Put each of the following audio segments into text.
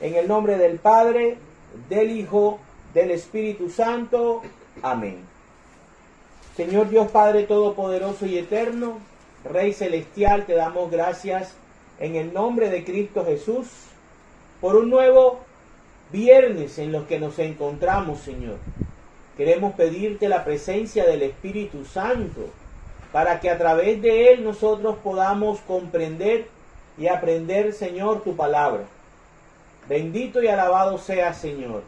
En el nombre del Padre, del Hijo, del Espíritu Santo. Amén. Señor Dios Padre Todopoderoso y Eterno, Rey Celestial, te damos gracias en el nombre de Cristo Jesús por un nuevo viernes en los que nos encontramos, Señor. Queremos pedirte la presencia del Espíritu Santo para que a través de él nosotros podamos comprender y aprender, Señor, tu palabra. Bendito y alabado sea, Señor.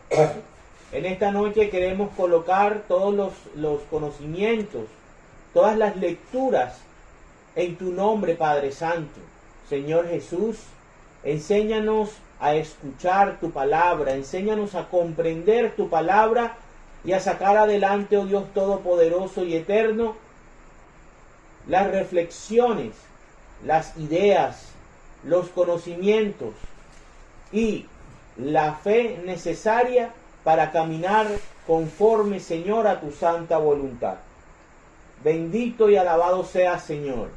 En esta noche queremos colocar todos los conocimientos, todas las lecturas en tu nombre, Padre Santo. Señor Jesús, enséñanos a escuchar tu palabra, enséñanos a comprender tu palabra y a sacar adelante, oh Dios Todopoderoso y Eterno, las reflexiones, las ideas, los conocimientos y la fe necesaria para caminar conforme, Señor, a tu santa voluntad. Bendito y alabado sea, Señor.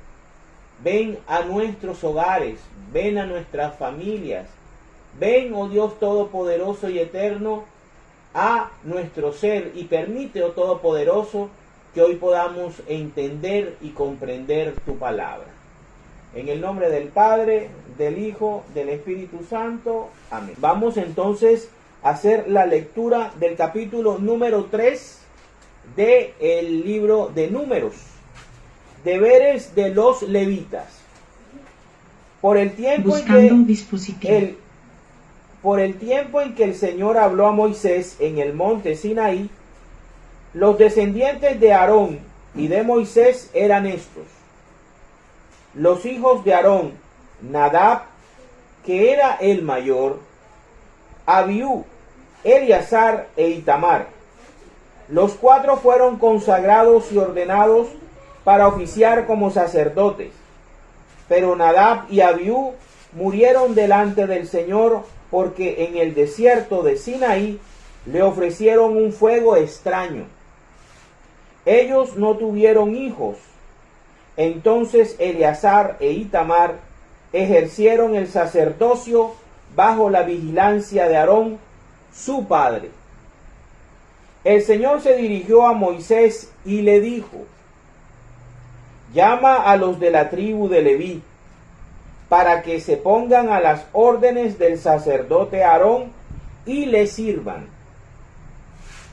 Ven a nuestros hogares, ven a nuestras familias, ven, oh Dios Todopoderoso y Eterno, a nuestro ser y permite, oh Todopoderoso, que hoy podamos entender y comprender tu palabra. En el nombre del Padre, del Hijo, del Espíritu Santo. Amén. Vamos entonces a hacer la lectura del capítulo número 3 del libro de Números. Deberes de los levitas. Por el tiempo en que el Señor habló a Moisés en el monte Sinaí, los descendientes de Aarón y de Moisés eran estos: los hijos de Aarón, Nadab, que era el mayor, Abiú, Eleazar e Itamar. Los cuatro fueron consagrados y ordenados para oficiar como sacerdotes. Pero Nadab y Abiú murieron delante del Señor porque en el desierto de Sinaí le ofrecieron un fuego extraño. Ellos no tuvieron hijos. Entonces Eleazar e Itamar ejercieron el sacerdocio bajo la vigilancia de Aarón, su padre. El Señor se dirigió a Moisés y le dijo: llama a los de la tribu de Leví, para que se pongan a las órdenes del sacerdote Aarón y le sirvan.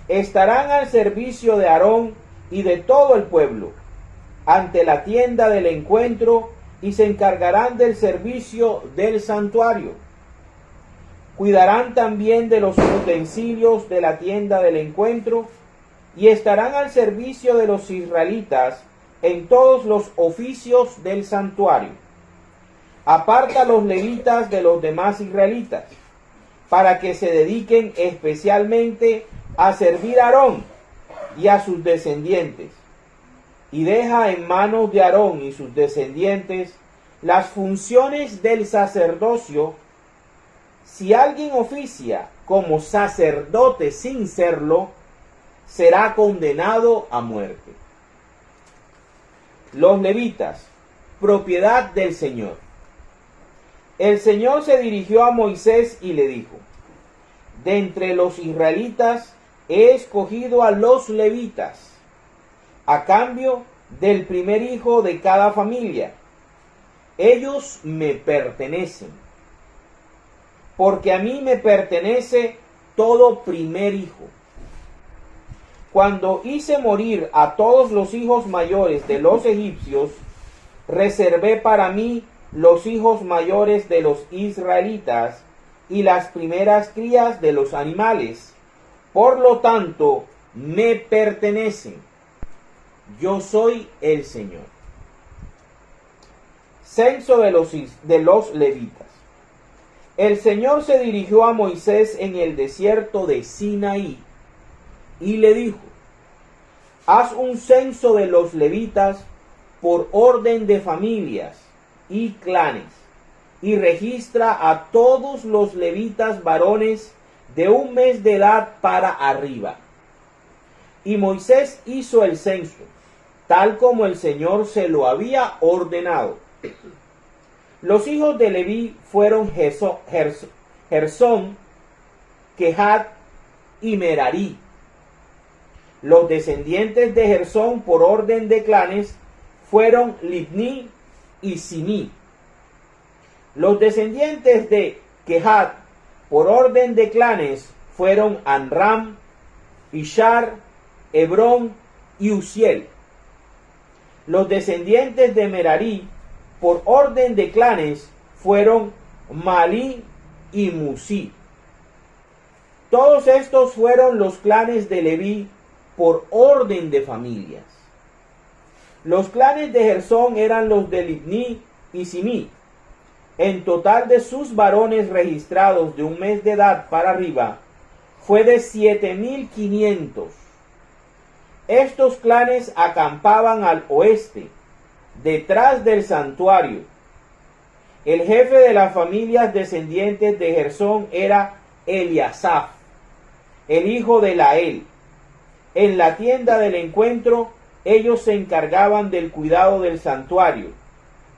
Estarán al servicio de Aarón y de todo el pueblo ante la tienda del encuentro y se encargarán del servicio del santuario. Cuidarán también de los utensilios de la tienda del encuentro y estarán al servicio de los israelitas en todos los oficios del santuario. Aparta a los levitas de los demás israelitas para que se dediquen especialmente a servir a Aarón y a sus descendientes. Y deja en manos de Aarón y sus descendientes las funciones del sacerdocio. Si alguien oficia como sacerdote sin serlo, será condenado a muerte. Los levitas, propiedad del Señor. El Señor se dirigió a Moisés y le dijo: de entre los israelitas he escogido a los levitas, a cambio del primer hijo de cada familia. Ellos me pertenecen, porque a mí me pertenece todo primer hijo. Cuando hice morir a todos los hijos mayores de los egipcios, reservé para mí los hijos mayores de los israelitas y las primeras crías de los animales. Por lo tanto, me pertenecen. Yo soy el Señor. Censo de los levitas. El Señor se dirigió a Moisés en el desierto de Sinaí y le dijo: haz un censo de los levitas por orden de familias y clanes, y registra a todos los levitas varones de un mes de edad para arriba. Y Moisés hizo el censo, tal como el Señor se lo había ordenado. Los hijos de Leví fueron Gersón, Kehat y Merarí. Los descendientes de Gersón por orden de clanes fueron Libní y Simí. Los descendientes de Kehat por orden de clanes fueron Amram, Ishar, Hebrón y Uziel. Los descendientes de Merarí por orden de clanes fueron Malí y Musí. Todos estos fueron los clanes de Leví por orden de familias. Los clanes de Gersón eran los de Libní y Simí. En total de sus varones registrados de un mes de edad para arriba fue de 7,500. Estos clanes acampaban al oeste, detrás del santuario. El jefe de las familias descendientes de Gersón era Eliasaf, el hijo de Lael. En la tienda del encuentro, ellos se encargaban del cuidado del santuario,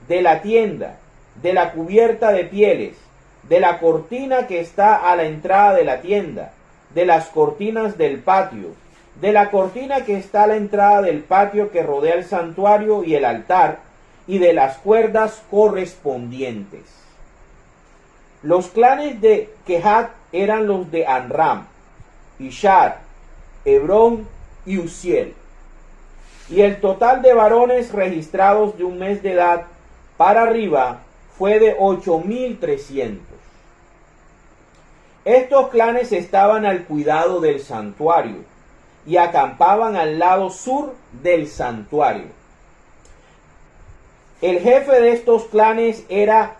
de la tienda, de la cubierta de pieles, de la cortina que está a la entrada de la tienda, de las cortinas del patio, de la cortina que está a la entrada del patio que rodea el santuario y el altar, y de las cuerdas correspondientes. Los clanes de Kehat eran los de Amram, Ishar, Hebrón y Uziel. Y el total de varones registrados de un mes de edad para arriba fue de 8,300. Estos clanes estaban al cuidado del santuario y acampaban al lado sur del santuario. El jefe de estos clanes era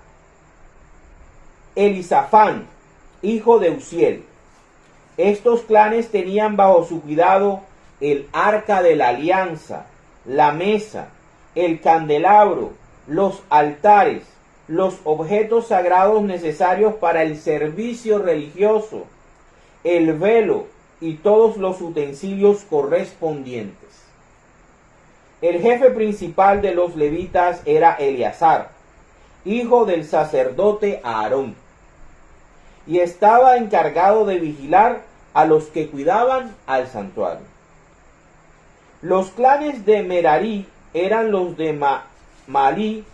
Elisafán, hijo de Uziel. Estos clanes tenían bajo su cuidado el arca de la alianza, la mesa, el candelabro, los altares, los objetos sagrados necesarios para el servicio religioso, el velo y todos los utensilios correspondientes. El jefe principal de los levitas era Eleazar, hijo del sacerdote Aarón, y estaba encargado de vigilar a los que cuidaban al santuario. Los clanes de Merarí eran los de Malí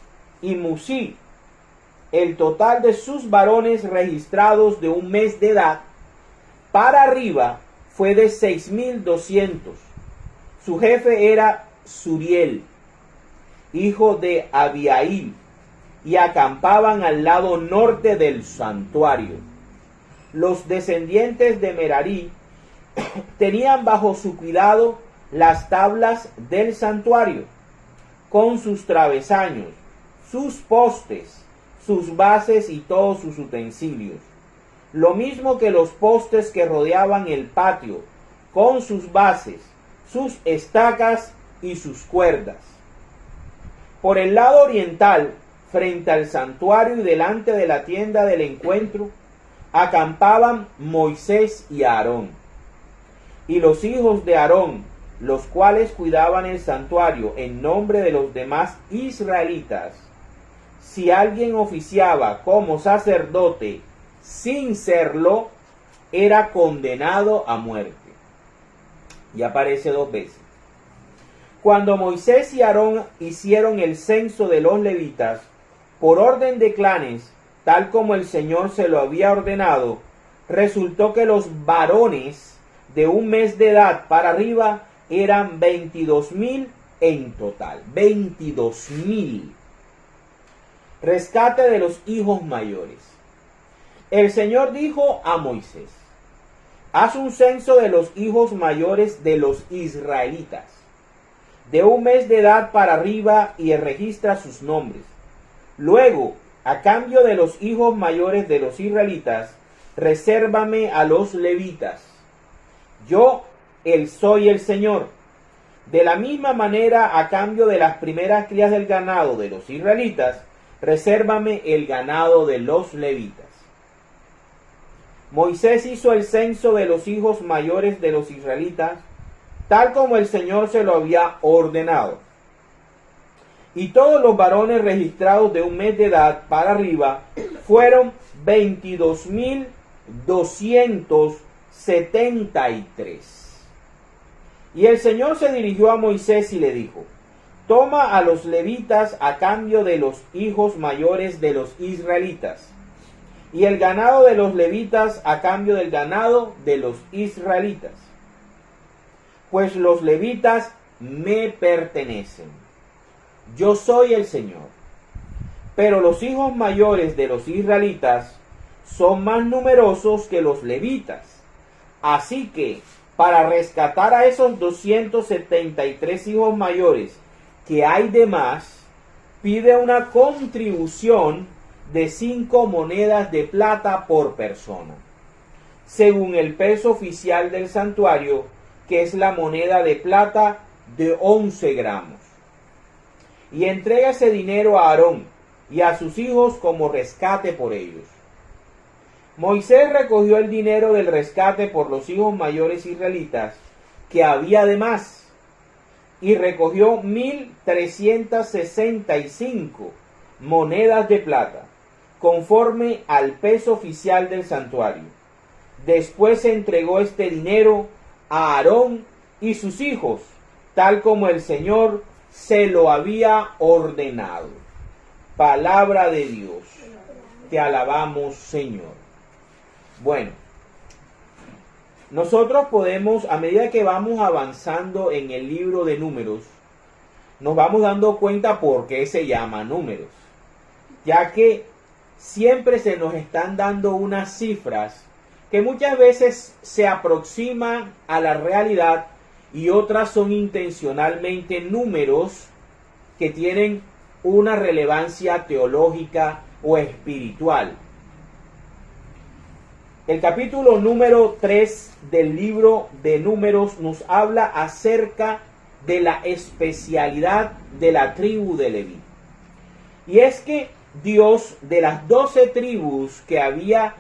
y Musí. El total de sus varones registrados de un mes de edad para arriba fue de 6,200. Su jefe era Suriel, hijo de Abiail, y acampaban al lado norte del santuario. Los descendientes de Merarí tenían bajo su cuidado las tablas del santuario, con sus travesaños, sus postes, sus bases y todos sus utensilios. Lo mismo que los postes que rodeaban el patio, con sus bases, sus estacas y sus cuerdas. Por el lado oriental, frente al santuario y delante de la tienda del encuentro, acampaban Moisés y Aarón. Y los hijos de Aarón, los cuales cuidaban el santuario en nombre de los demás israelitas, si alguien oficiaba como sacerdote sin serlo, era condenado a muerte. Y aparece 2 veces. Cuando Moisés y Aarón hicieron el censo de los levitas, por orden de clanes, tal como el Señor se lo había ordenado, resultó que los varones de un mes de edad para arriba eran 22,000 en total. 22,000. Rescate de los hijos mayores. El Señor dijo a Moisés: haz un censo de los hijos mayores de los israelitas, de un mes de edad para arriba, y registra sus nombres. Luego, a cambio de los hijos mayores de los israelitas, resérvame a los levitas. Yo, soy el Señor. De la misma manera, a cambio de las primeras crías del ganado de los israelitas, resérvame el ganado de los levitas. Moisés hizo el censo de los hijos mayores de los israelitas, tal como el Señor se lo había ordenado. Y todos los varones registrados de un mes de edad para arriba fueron 22,273. Y el Señor se dirigió a Moisés y le dijo: toma a los levitas a cambio de los hijos mayores de los israelitas, y el ganado de los levitas a cambio del ganado de los israelitas, pues los levitas me pertenecen. Yo soy el Señor. Pero los hijos mayores de los israelitas son más numerosos que los levitas. Así que, para rescatar a esos 273 hijos mayores que hay de más, pide una contribución de 5 monedas de plata por persona, según el peso oficial del santuario, que es la moneda de plata de 11 gramos. Y entrega ese dinero a Aarón y a sus hijos como rescate por ellos. Moisés recogió el dinero del rescate por los hijos mayores israelitas que había de más, y recogió 1,365 monedas de plata, conforme al peso oficial del santuario. Después se entregó este dinero a Aarón y sus hijos, tal como el Señor se lo había ordenado. Palabra de Dios. Te alabamos, Señor. Bueno, nosotros podemos, a medida que vamos avanzando en el libro de Números, nos vamos dando cuenta por qué se llama Números, ya que siempre se nos están dando unas cifras que muchas veces se aproximan a la realidad y otras son intencionalmente números que tienen una relevancia teológica o espiritual. El capítulo número 3 del libro de Números nos habla acerca de la especialidad de la tribu de Leví. Y es que Dios, de las 12 tribus que había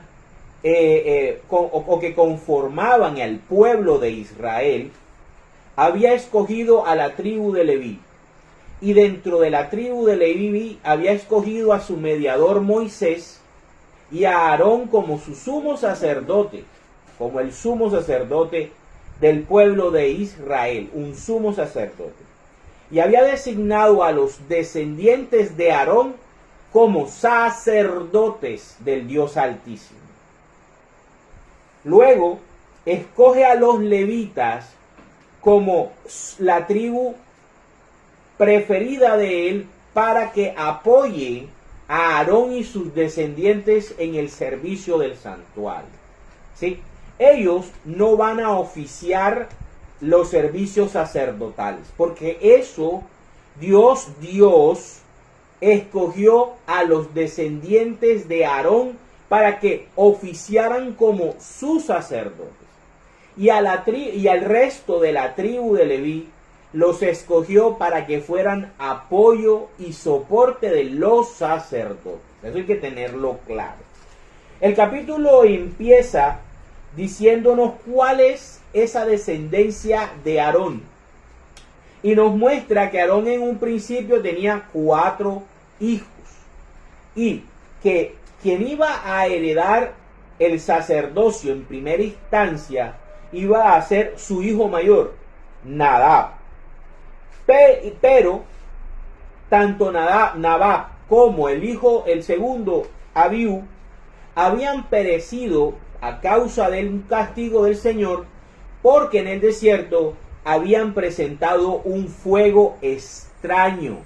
que conformaban el pueblo de Israel, había escogido a la tribu de Leví. Y dentro de la tribu de Leví había escogido a su mediador Moisés y a Aarón como su sumo sacerdote, como el sumo sacerdote del pueblo de Israel, un sumo sacerdote. Y había designado a los descendientes de Aarón como sacerdotes del Dios Altísimo. Luego escoge a los levitas como la tribu preferida de él para que apoye a Aarón y sus descendientes en el servicio del santuario. ¿Sí? Ellos no van a oficiar los servicios sacerdotales, porque eso Dios escogió a los descendientes de Aarón para que oficiaran como sus sacerdotes. Y al resto de la tribu de Leví los escogió para que fueran apoyo y soporte de los sacerdotes. Eso hay que tenerlo claro. El capítulo empieza diciéndonos cuál es esa descendencia de Aarón. Y nos muestra que Aarón en un principio tenía 4 hijos. Y que quien iba a heredar el sacerdocio en primera instancia iba a ser su hijo mayor, Nadab. Pero tanto Nadab como el segundo Abiú habían perecido a causa del castigo del Señor, porque en el desierto habían presentado un fuego extraño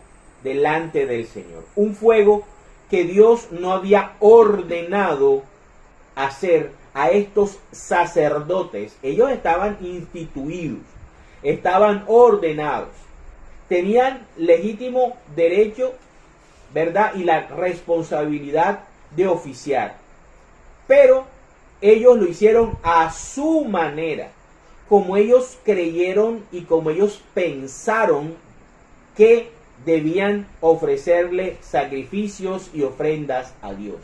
delante del Señor, un fuego que Dios no había ordenado hacer a estos sacerdotes. Ellos estaban instituidos, estaban ordenados, tenían legítimo derecho, ¿verdad? Y la responsabilidad de oficiar. Pero ellos lo hicieron a su manera, como ellos creyeron y como ellos pensaron que debían ofrecerle sacrificios y ofrendas a Dios.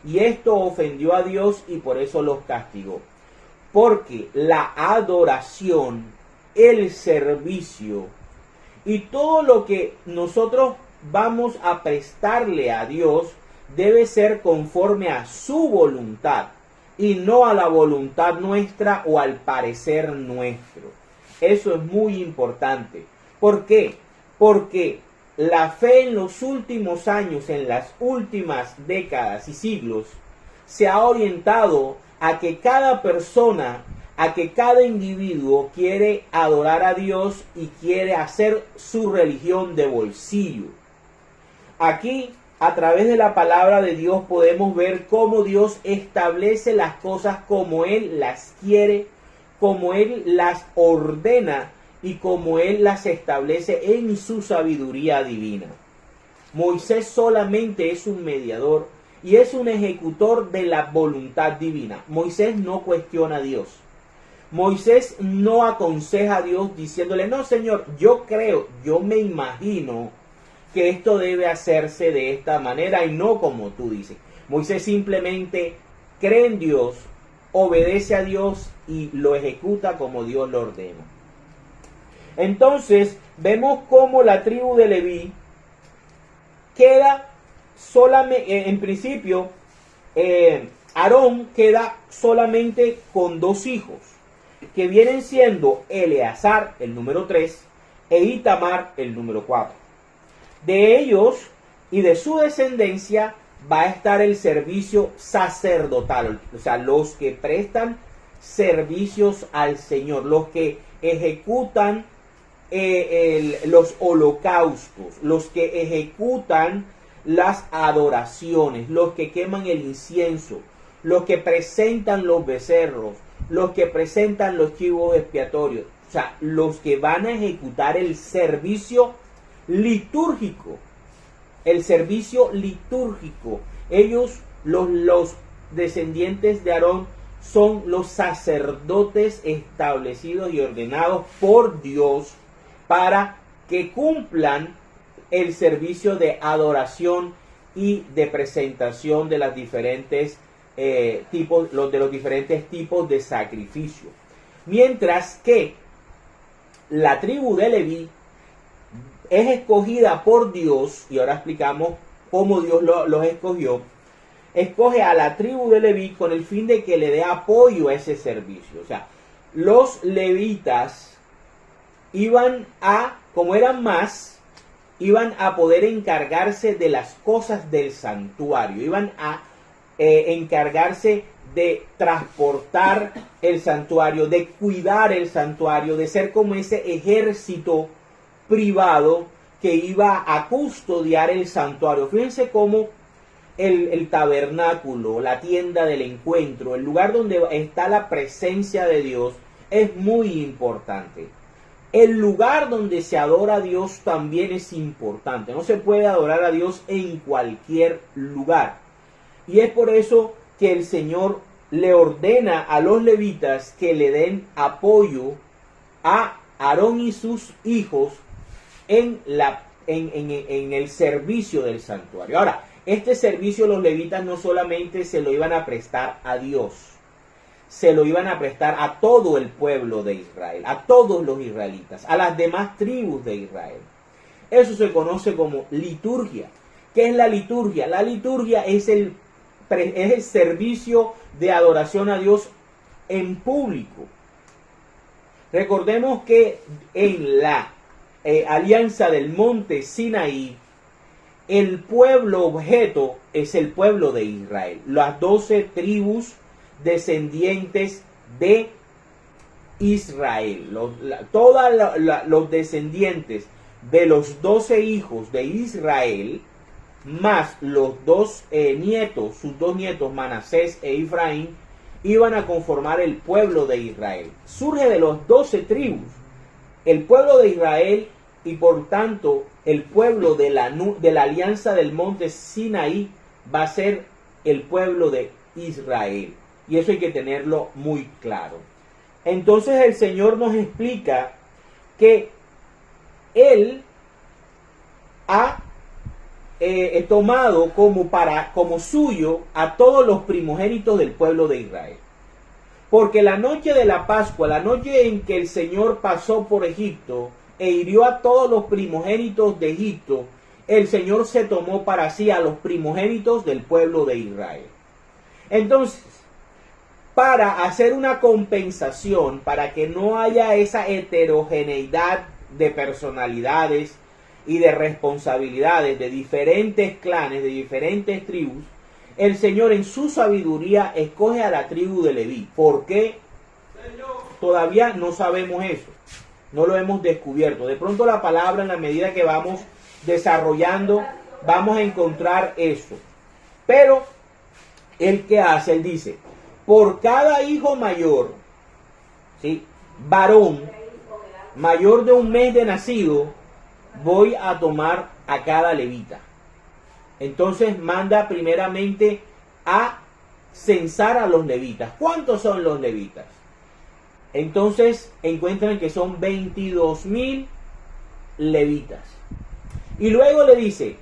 Y esto ofendió a Dios y por eso los castigó. Porque la adoración el servicio. Y todo lo que nosotros vamos a prestarle a Dios debe ser conforme a su voluntad y no a la voluntad nuestra o al parecer nuestro. Eso es muy importante. ¿Por qué? Porque la fe en los últimos años, en las últimas décadas y siglos, se ha orientado a que cada persona, a que cada individuo quiere adorar a Dios y quiere hacer su religión de bolsillo. Aquí, a través de la palabra de Dios, podemos ver cómo Dios establece las cosas como Él las quiere, como Él las ordena y como Él las establece en su sabiduría divina. Moisés solamente es un mediador y es un ejecutor de la voluntad divina. Moisés no cuestiona a Dios. Moisés no aconseja a Dios diciéndole, no, Señor, yo creo, yo me imagino que esto debe hacerse de esta manera y no como tú dices. Moisés simplemente cree en Dios, obedece a Dios y lo ejecuta como Dios lo ordena. Entonces vemos cómo la tribu de Leví queda solamente, en principio, Aarón queda solamente con dos hijos, que vienen siendo Eleazar, el número 3, e Itamar, el número 4. De ellos y de su descendencia va a estar el servicio sacerdotal, o sea, los que prestan servicios al Señor, los que ejecutan los holocaustos, los que ejecutan las adoraciones, los que queman el incienso, los que presentan los becerros, los que presentan los chivos expiatorios, o sea, los que van a ejecutar el servicio litúrgico, el servicio litúrgico. Ellos, los descendientes de Aarón, son los sacerdotes establecidos y ordenados por Dios para que cumplan el servicio de adoración y de presentación de las diferentes los diferentes tipos de sacrificio. Mientras que la tribu de Leví es escogida por Dios, y ahora explicamos cómo Dios los escogió. Escoge a la tribu de Leví con el fin de que le dé apoyo a ese servicio. O sea, los levitas iban a, como eran más, iban a poder encargarse de las cosas del santuario, iban a encargarse de transportar el santuario, de cuidar el santuario, de ser como ese ejército privado que iba a custodiar el santuario. Fíjense cómo el tabernáculo, la tienda del encuentro, el lugar donde está la presencia de Dios, es muy importante. El lugar donde se adora a Dios también es importante. No se puede adorar a Dios en cualquier lugar. Y es por eso que el Señor le ordena a los levitas que le den apoyo a Aarón y sus hijos en el servicio del santuario. Ahora, este servicio los levitas no solamente se lo iban a prestar a Dios, se lo iban a prestar a todo el pueblo de Israel, a todos los israelitas, a las demás tribus de Israel. Eso se conoce como liturgia. ¿Qué es la liturgia? La liturgia es el servicio de adoración a Dios en público. Recordemos que en la alianza del monte Sinaí, el pueblo objeto es el pueblo de Israel, las 12 tribus descendientes de Israel, todos los descendientes de los 12 hijos de Israel, más los dos nietos, sus dos nietos Manasés e Efraín, iban a conformar el pueblo de Israel. Surge de los 12 tribus el pueblo de Israel y por tanto el pueblo de la alianza del monte Sinaí va a ser el pueblo de Israel. Y eso hay que tenerlo muy claro. Entonces el Señor nos explica que Él ha tomado como suyo a todos los primogénitos del pueblo de Israel. porque la noche de la Pascua, la noche en que el Señor pasó por Egipto e hirió a todos los primogénitos de Egipto, el Señor se tomó para sí a los primogénitos del pueblo de Israel. Entonces, para hacer una compensación, para que no haya esa heterogeneidad de personalidades y de responsabilidades de diferentes clanes, de diferentes tribus, el Señor en su sabiduría escoge a la tribu de Leví. ¿Por qué? Todavía no sabemos eso, no lo hemos descubierto. De pronto la palabra, en la medida que vamos desarrollando, vamos a encontrar eso. Pero el que hace, él dice, por cada hijo mayor, ¿sí?, varón, mayor de un mes de nacido, voy a tomar a cada levita. Entonces manda primeramente a censar a los levitas. ¿Cuántos son los levitas? Entonces encuentran que son 22,000 levitas. Y luego le dice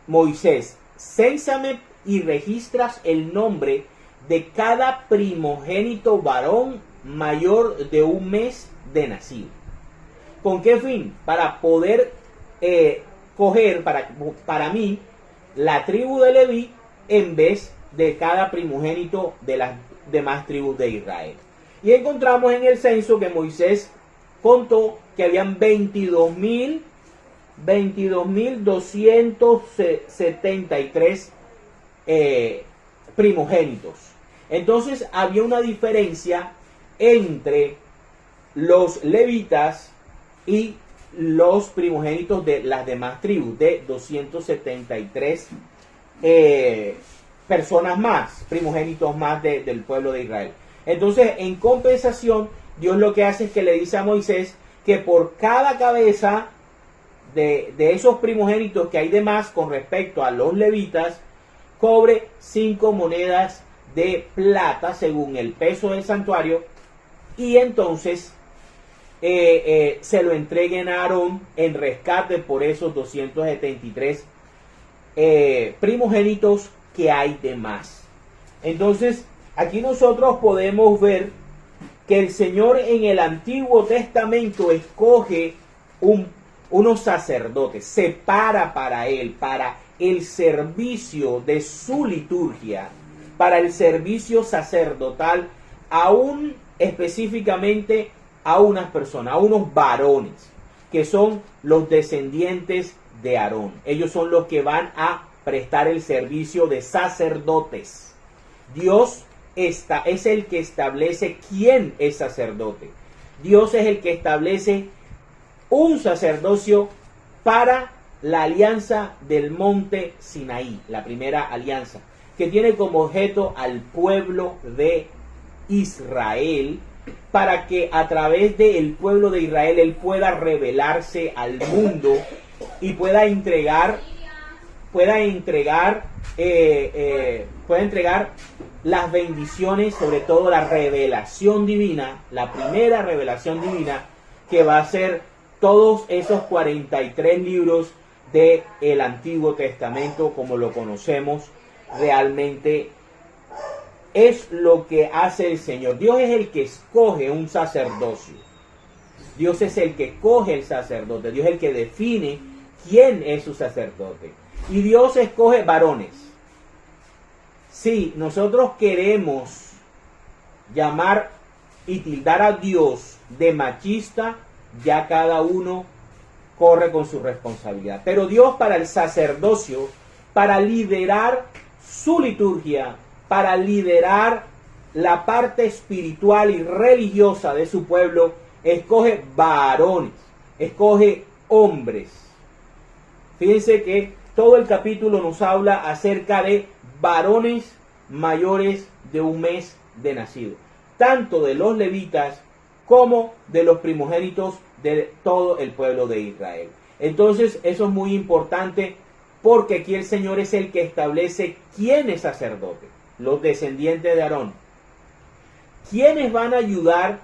Moisés, cénsame y registras el nombre de cada primogénito varón mayor de un mes de nacido. ¿Con qué fin? Para poder coger para mí la tribu de Leví en vez de cada primogénito de las demás tribus de Israel. Y encontramos en el censo que Moisés contó que habían 22,273 primogénitos. Entonces había una diferencia entre los levitas y los primogénitos de las demás tribus, de 273 personas más, primogénitos más del pueblo de Israel. Entonces, en compensación, Dios lo que hace es que le dice a Moisés que por cada cabeza de esos primogénitos que hay de más con respecto a los levitas, cobre 5 monedas de plata según el peso del santuario, y entonces se lo entreguen a Aarón en rescate por esos 273 primogénitos que hay de más. Entonces, aquí nosotros podemos ver que el Señor en el Antiguo Testamento escoge unos sacerdotes, separa para él, para el servicio de su liturgia, para el servicio sacerdotal, aún específicamente a unas personas, a unos varones, que son los descendientes de Aarón. Ellos son los que van a prestar el servicio de sacerdotes. Dios es el que establece quién es sacerdote. Dios es el que establece un sacerdocio para la alianza del monte Sinaí, la primera alianza, que tiene como objeto al pueblo de Israel, para que a través del pueblo de Israel él pueda revelarse al mundo y pueda entregar las bendiciones, sobre todo la revelación divina, la primera revelación divina, que va a ser todos esos 43 libros del Antiguo Testamento como lo conocemos realmente. Es lo que hace el Señor. Dios es el que escoge un sacerdocio. Dios es el que escoge el sacerdote. Dios es el que define quién es su sacerdote. Y Dios escoge varones. Si nosotros queremos llamar y tildar a Dios de machista, ya cada uno corre con su responsabilidad. Pero Dios, para el sacerdocio, para liderar su liturgia, para liderar la parte espiritual y religiosa de su pueblo, escoge varones, escoge hombres. Fíjense que todo el capítulo nos habla acerca de varones mayores de un mes de nacido, tanto de los levitas como de los primogénitos de todo el pueblo de Israel. Entonces eso es muy importante, porque aquí el Señor es el que establece quién es sacerdote. Los descendientes de Aarón, quienes van a ayudar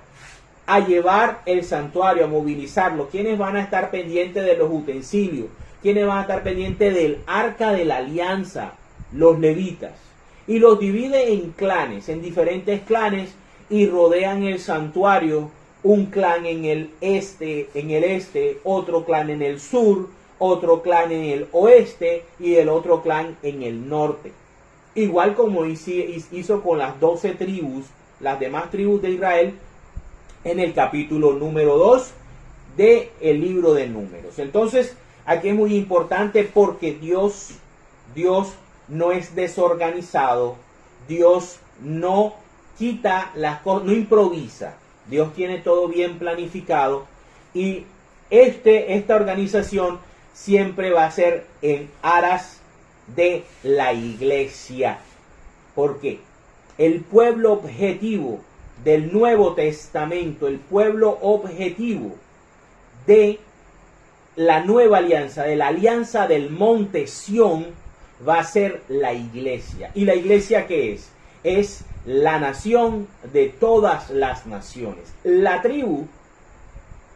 a llevar el santuario, a movilizarlo, quienes van a estar pendientes de los utensilios, quienes van a estar pendientes del arca de la alianza, los levitas. Y los divide en clanes, en diferentes clanes, y rodean el santuario, un clan en el este, otro clan en el sur, otro clan en el oeste y el otro clan en el norte. Igual como hizo con las 12 tribus, las demás tribus de Israel, en el capítulo número 2 del libro de Números. Entonces, aquí es muy importante porque Dios no es desorganizado, Dios no quita las cosas, no improvisa, Dios tiene todo bien planificado y esta organización siempre va a ser en aras de la iglesia. ¿Por qué? El pueblo objetivo del Nuevo Testamento, el pueblo objetivo de la nueva alianza, de la alianza del monte Sión, va a ser la iglesia. ¿Y la iglesia qué es? Es la nación de todas las naciones. La tribu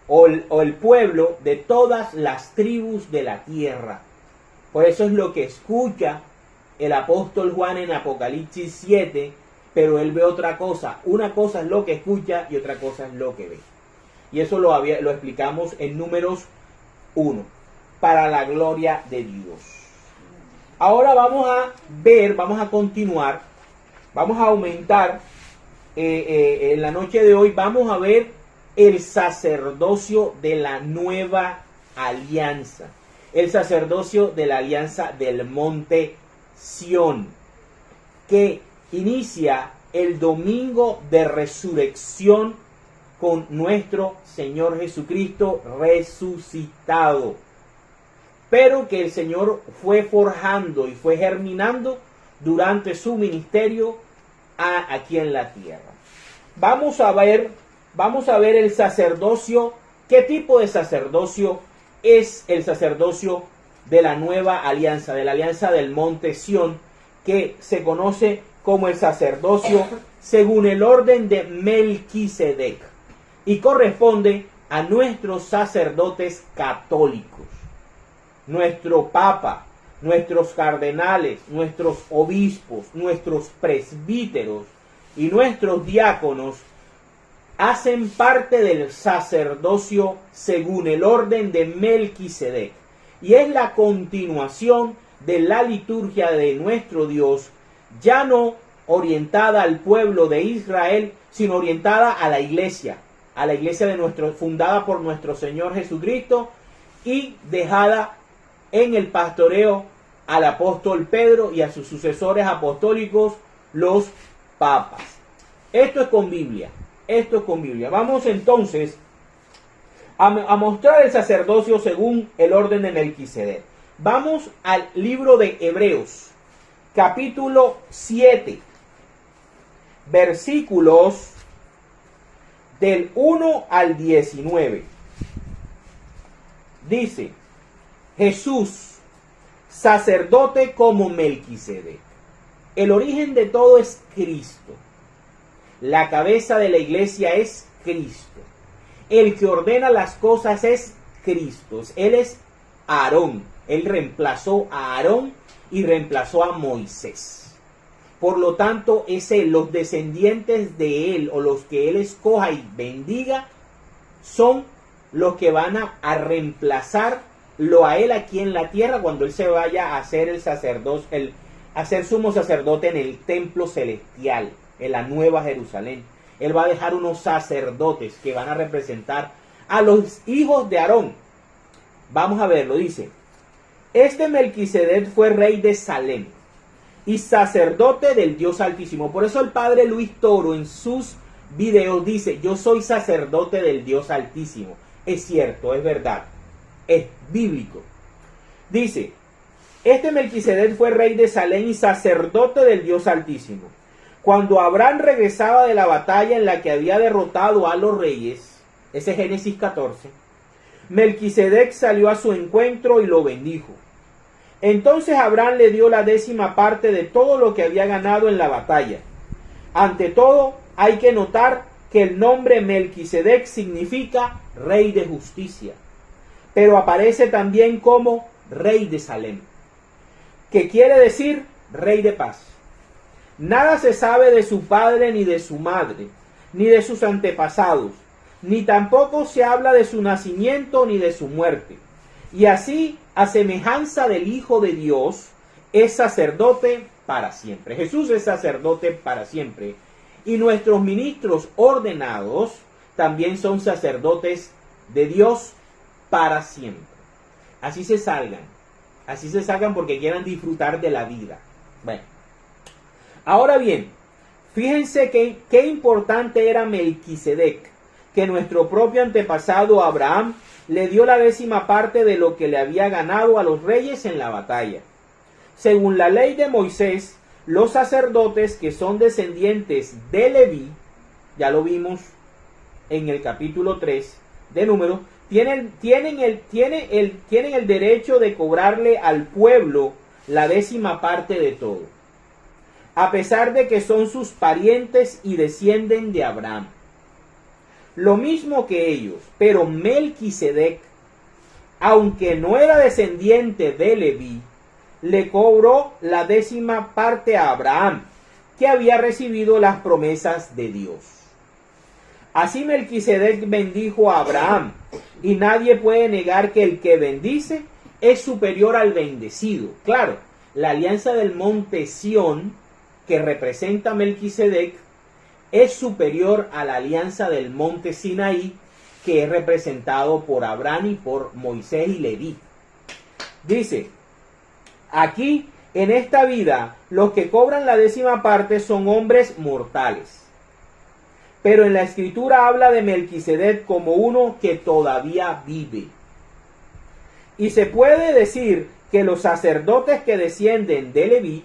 o el pueblo de todas las tribus de la tierra. Por eso es lo que escucha el apóstol Juan en Apocalipsis 7, pero él ve otra cosa. Una cosa es lo que escucha y otra cosa es lo que ve. Y eso lo explicamos en Números 1, para la gloria de Dios. Ahora vamos a continuar, vamos a aumentar, en la noche de hoy vamos a ver el sacerdocio de la nueva alianza, el sacerdocio de la alianza del monte Sión, que inicia el domingo de resurrección con nuestro Señor Jesucristo resucitado, pero que el Señor fue forjando y fue germinando durante su ministerio aquí en la tierra. Vamos a ver el sacerdocio. ¿Qué tipo de sacerdocio es el sacerdocio de la nueva alianza, de la alianza del monte Sión, que se conoce como el sacerdocio según el orden de Melquisedec y corresponde a nuestros sacerdotes católicos, nuestro papa, nuestros cardenales, nuestros obispos, nuestros presbíteros y nuestros diáconos hacen parte del sacerdocio según el orden de Melquisedec y es la continuación de la liturgia de nuestro Dios, ya no orientada al pueblo de Israel, sino orientada a la iglesia fundada por nuestro Señor Jesucristo y dejada en el pastoreo al apóstol Pedro y a sus sucesores apostólicos, los papas. Esto es con Biblia. Vamos entonces a mostrar el sacerdocio según el orden de Melquisedec. Vamos al libro de Hebreos, capítulo 7, versículos del 1 al 19. Dice: Jesús, sacerdote como Melquisedec. El origen de todo es Cristo. La cabeza de la iglesia es Cristo. El que ordena las cosas es Cristo. Él es Aarón. Él reemplazó a Aarón y reemplazó a Moisés. Por lo tanto, los descendientes de él o los que él escoja y bendiga son los que van a reemplazarlo a él aquí en la tierra cuando él se vaya a hacer el sacerdote, a ser sumo sacerdote en el templo celestial, en la Nueva Jerusalén. Él va a dejar unos sacerdotes que van a representar a los hijos de Aarón. Vamos a verlo, dice: este Melquisedec fue rey de Salem y sacerdote del Dios Altísimo. Por eso el padre Luis Toro en sus videos dice: yo soy sacerdote del Dios Altísimo. Es cierto, es verdad, es bíblico. Dice: este Melquisedec fue rey de Salem y sacerdote del Dios Altísimo. Cuando Abraham regresaba de la batalla en la que había derrotado a los reyes, ese es Génesis 14, Melquisedec salió a su encuentro y lo bendijo. Entonces Abraham le dio la 10ª parte de todo lo que había ganado en la batalla. Ante todo, hay que notar que el nombre Melquisedec significa rey de justicia, pero aparece también como rey de Salem, que quiere decir rey de paz. Nada se sabe de su padre ni de su madre, ni de sus antepasados, ni tampoco se habla de su nacimiento ni de su muerte. Y así, a semejanza del Hijo de Dios, es sacerdote para siempre. Jesús es sacerdote para siempre. Y nuestros ministros ordenados también son sacerdotes de Dios para siempre. Así se salgan porque quieran disfrutar de la vida. Bueno, ahora bien, fíjense qué importante era Melquisedec, que nuestro propio antepasado Abraham le dio la 10ª parte de lo que le había ganado a los reyes en la batalla. Según la ley de Moisés, los sacerdotes que son descendientes de Leví, ya lo vimos en el capítulo 3 de Números, tienen el derecho de cobrarle al pueblo la 10ª parte de todo, a pesar de que son sus parientes y descienden de Abraham. Lo mismo que ellos, pero Melquisedec, aunque no era descendiente de Leví, le cobró la 10ª parte a Abraham, que había recibido las promesas de Dios. Así Melquisedec bendijo a Abraham, y nadie puede negar que el que bendice es superior al bendecido. Claro, la alianza del monte Sión, que representa a Melquisedec, es superior a la alianza del monte Sinaí, que es representado por Abraham y por Moisés y Leví. Dice, aquí, en esta vida, los que cobran la 10ª parte son hombres mortales. Pero en la Escritura habla de Melquisedec como uno que todavía vive. Y se puede decir que los sacerdotes que descienden de Leví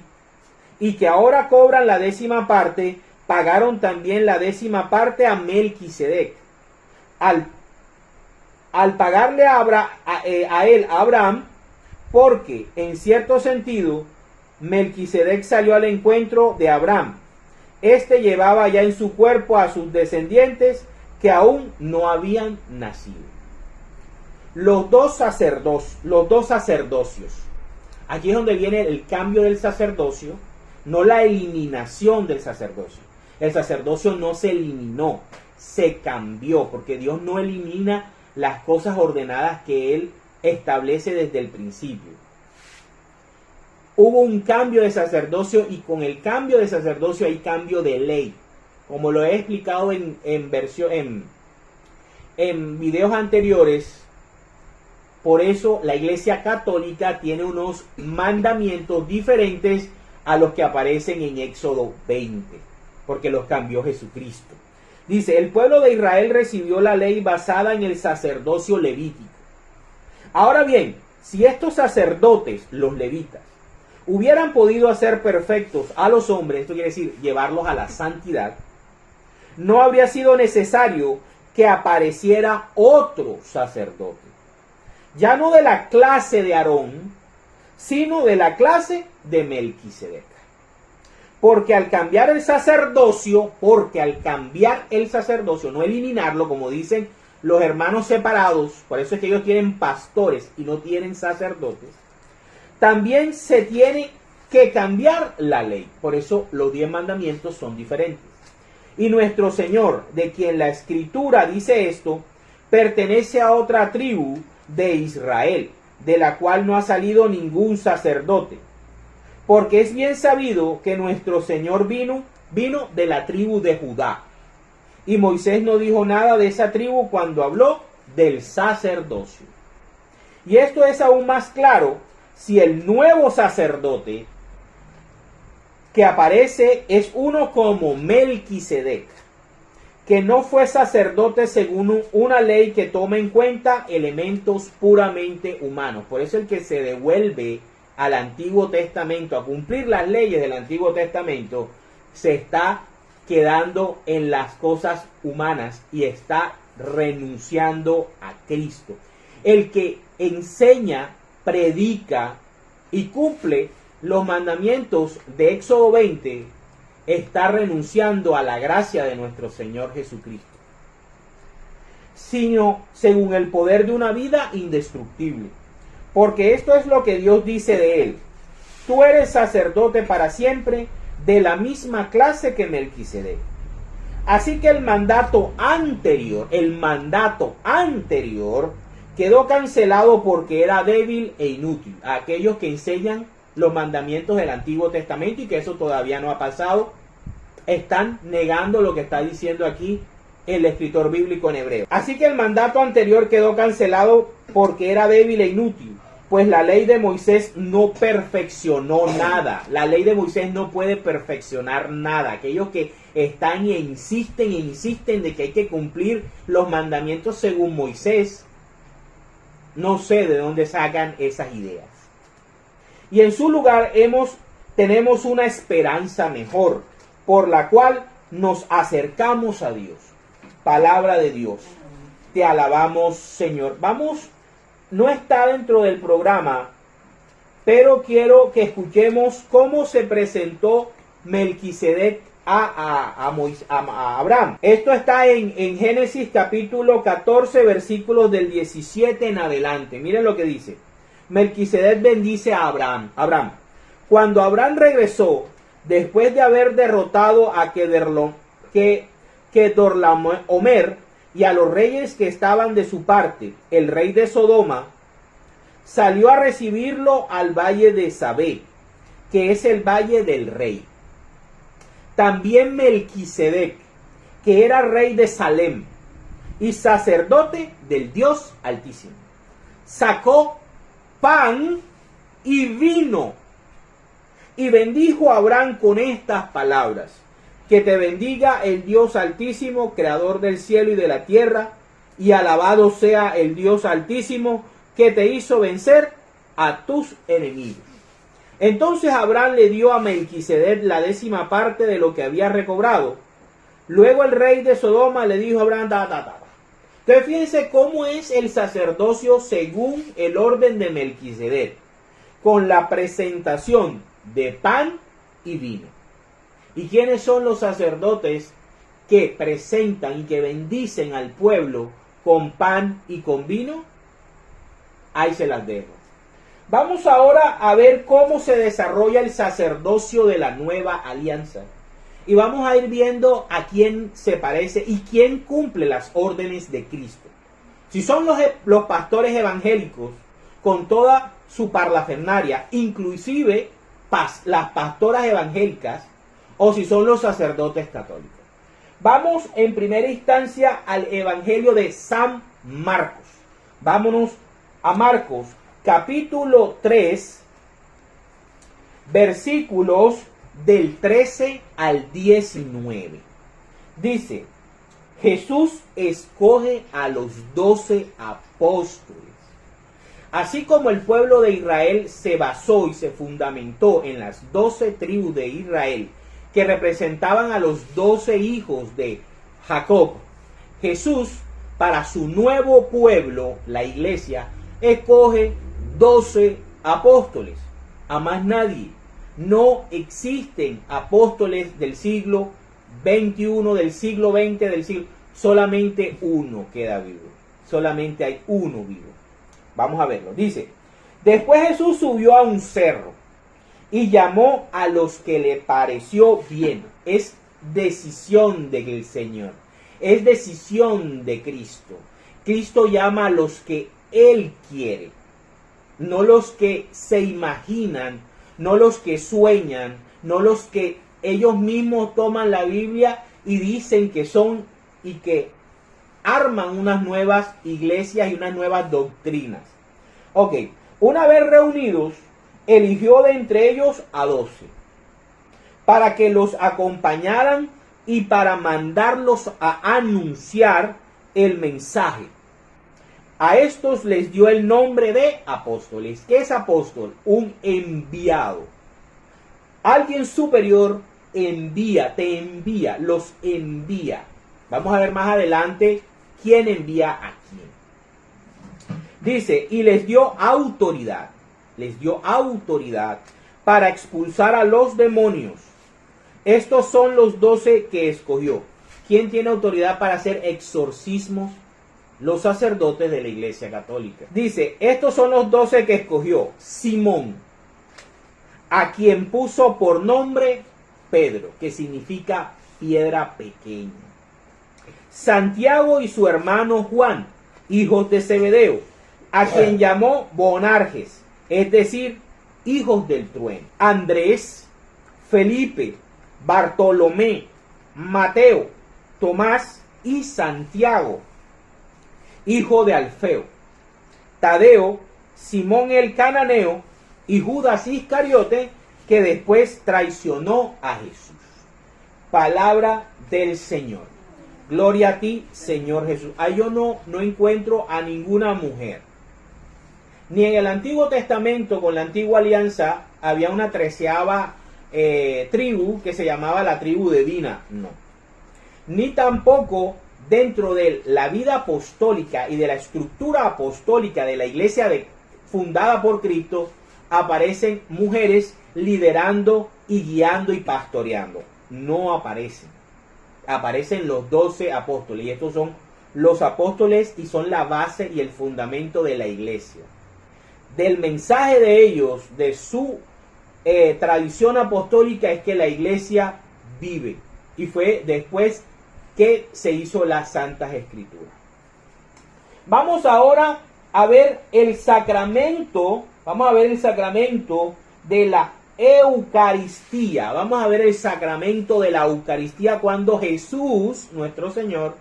y que ahora cobran la 10ª parte, pagaron también la 10ª parte a Melquisedec. Al pagarle a él, a Abraham, porque en cierto sentido Melquisedec salió al encuentro de Abraham. Este llevaba ya en su cuerpo a sus descendientes que aún no habían nacido. Los dos sacerdocios. Aquí es donde viene el cambio del sacerdocio, no la eliminación del sacerdocio. El sacerdocio no se eliminó, se cambió, porque Dios no elimina las cosas ordenadas que Él establece desde el principio. Hubo un cambio de sacerdocio y con el cambio de sacerdocio hay cambio de ley. Como lo he explicado en videos anteriores, por eso la Iglesia Católica tiene unos mandamientos diferentes a los que aparecen en Éxodo 20, porque los cambió Jesucristo. Dice, el pueblo de Israel recibió la ley basada en el sacerdocio levítico. Ahora bien, si estos sacerdotes, los levitas, hubieran podido hacer perfectos a los hombres, esto quiere decir llevarlos a la santidad, no habría sido necesario que apareciera otro sacerdote, ya no de la clase de Aarón, sino de la clase de Melquisedec. Porque al cambiar el sacerdocio, no eliminarlo, como dicen los hermanos separados, por eso es que ellos tienen pastores y no tienen sacerdotes, también se tiene que cambiar la ley. Por eso los 10 mandamientos son diferentes. Y nuestro Señor, de quien la Escritura dice esto, pertenece a otra tribu de Israel, de la cual no ha salido ningún sacerdote. Porque es bien sabido que nuestro Señor vino de la tribu de Judá. Y Moisés no dijo nada de esa tribu cuando habló del sacerdocio. Y esto es aún más claro si el nuevo sacerdote que aparece es uno como Melquisedec, que no fue sacerdote según una ley que toma en cuenta elementos puramente humanos. Por eso el que se devuelve al Antiguo Testamento a cumplir las leyes del Antiguo Testamento se está quedando en las cosas humanas y está renunciando a Cristo. El que enseña, predica y cumple los mandamientos de Éxodo 20 está renunciando a la gracia de nuestro Señor Jesucristo, sino según el poder de una vida indestructible. Porque esto es lo que Dios dice de él: tú eres sacerdote para siempre, de la misma clase que Melquisedec. Así que el mandato anterior quedó cancelado porque era débil e inútil. A aquellos que enseñan los mandamientos del Antiguo Testamento y que eso todavía no ha pasado, están negando lo que está diciendo aquí el escritor bíblico en hebreo. Así que el mandato anterior quedó cancelado porque era débil e inútil, pues la ley de Moisés no perfeccionó nada. La ley de Moisés no puede perfeccionar nada. Aquellos que están e insisten de que hay que cumplir los mandamientos según Moisés, no sé de dónde sacan esas ideas. Y en su lugar tenemos una esperanza mejor, por la cual nos acercamos a Dios. Palabra de Dios. Te alabamos, Señor. No está dentro del programa, pero quiero que escuchemos cómo se presentó Melquisedec a Abraham. Esto está en Génesis capítulo 14, versículos del 17 en adelante. Miren lo que dice. Melquisedec bendice a Abraham. Cuando Abraham regresó, después de haber derrotado a Kedorlaomer y a los reyes que estaban de su parte, el rey de Sodoma salió a recibirlo al valle de Sabé, que es el valle del rey. También Melquisedec, que era rey de Salem y sacerdote del Dios Altísimo, sacó pan y vino y bendijo a Abraham con estas palabras: que te bendiga el Dios Altísimo, creador del cielo y de la tierra, y alabado sea el Dios Altísimo que te hizo vencer a tus enemigos. Entonces Abraham le dio a Melquisedec la 10ª parte de lo que había recobrado. Luego el rey de Sodoma le dijo a Abraham, Entonces fíjense cómo es el sacerdocio según el orden de Melquisedec, con la presentación de pan y vino. ¿Y quiénes son los sacerdotes que presentan y que bendicen al pueblo con pan y con vino? Ahí se las dejo. Vamos ahora a ver cómo se desarrolla el sacerdocio de la nueva alianza. Y vamos a ir viendo a quién se parece y quién cumple las órdenes de Cristo. Si son los pastores evangélicos con toda su parlafernaria, inclusive las pastoras evangélicas, o si son los sacerdotes católicos. Vamos en primera instancia al Evangelio de San Marcos. Vámonos a Marcos, capítulo 3, versículos del 13 al 19. Dice, Jesús escoge a los 12 apóstoles. Así como el pueblo de Israel se basó y se fundamentó en las 12 tribus de Israel, que representaban a los 12 hijos de Jacob, Jesús, para su nuevo pueblo, la iglesia, escoge 12 apóstoles. A más nadie. No existen apóstoles del siglo XXI, del siglo XX, solamente uno queda vivo. Solamente hay uno vivo. Vamos a verlo. Dice, después Jesús subió a un cerro y llamó a los que le pareció bien. Es decisión del Señor. Es decisión de Cristo. Cristo llama a los que Él quiere. No los que se imaginan, no los que sueñan, no los que ellos mismos toman la Biblia y dicen que son y que arman unas nuevas iglesias y unas nuevas doctrinas. Ok, una vez reunidos, eligió de entre ellos a 12 para que los acompañaran y para mandarlos a anunciar el mensaje. A estos les dio el nombre de apóstoles. ¿Qué es apóstol? Un enviado. Alguien superior los envía. Vamos a ver más adelante quién envía a quién. Dice, y les dio autoridad para expulsar a los demonios. Estos son los 12 que escogió. ¿Quién tiene autoridad para hacer exorcismos? Los sacerdotes de la Iglesia Católica. Dice, estos son los 12 que escogió. Simón, a quien puso por nombre Pedro, que significa piedra pequeña. Santiago y su hermano Juan, hijos de Zebedeo, a quien llamó Boanerges, es decir, hijos del trueno. Andrés, Felipe, Bartolomé, Mateo, Tomás y Santiago, hijo de Alfeo, Tadeo, Simón el cananeo y Judas Iscariote, que después traicionó a Jesús. Palabra del Señor. Gloria a ti, Señor Jesús. Ahí yo no encuentro a ninguna mujer. Ni en el Antiguo Testamento, con la Antigua Alianza, había una 13ª tribu que se llamaba la tribu de Dina. No. Ni tampoco dentro de la vida apostólica y de la estructura apostólica de la iglesia fundada por Cristo, aparecen mujeres liderando y guiando y pastoreando. No aparecen. Aparecen los 12 apóstoles, y estos son los apóstoles y son la base y el fundamento de la iglesia. Del mensaje de ellos, de su tradición apostólica, es que la iglesia vive, y fue después que se hizo las Santas Escrituras. Vamos ahora a ver el sacramento, de la Eucaristía. Vamos a ver el sacramento de la Eucaristía cuando Jesús, nuestro Señor,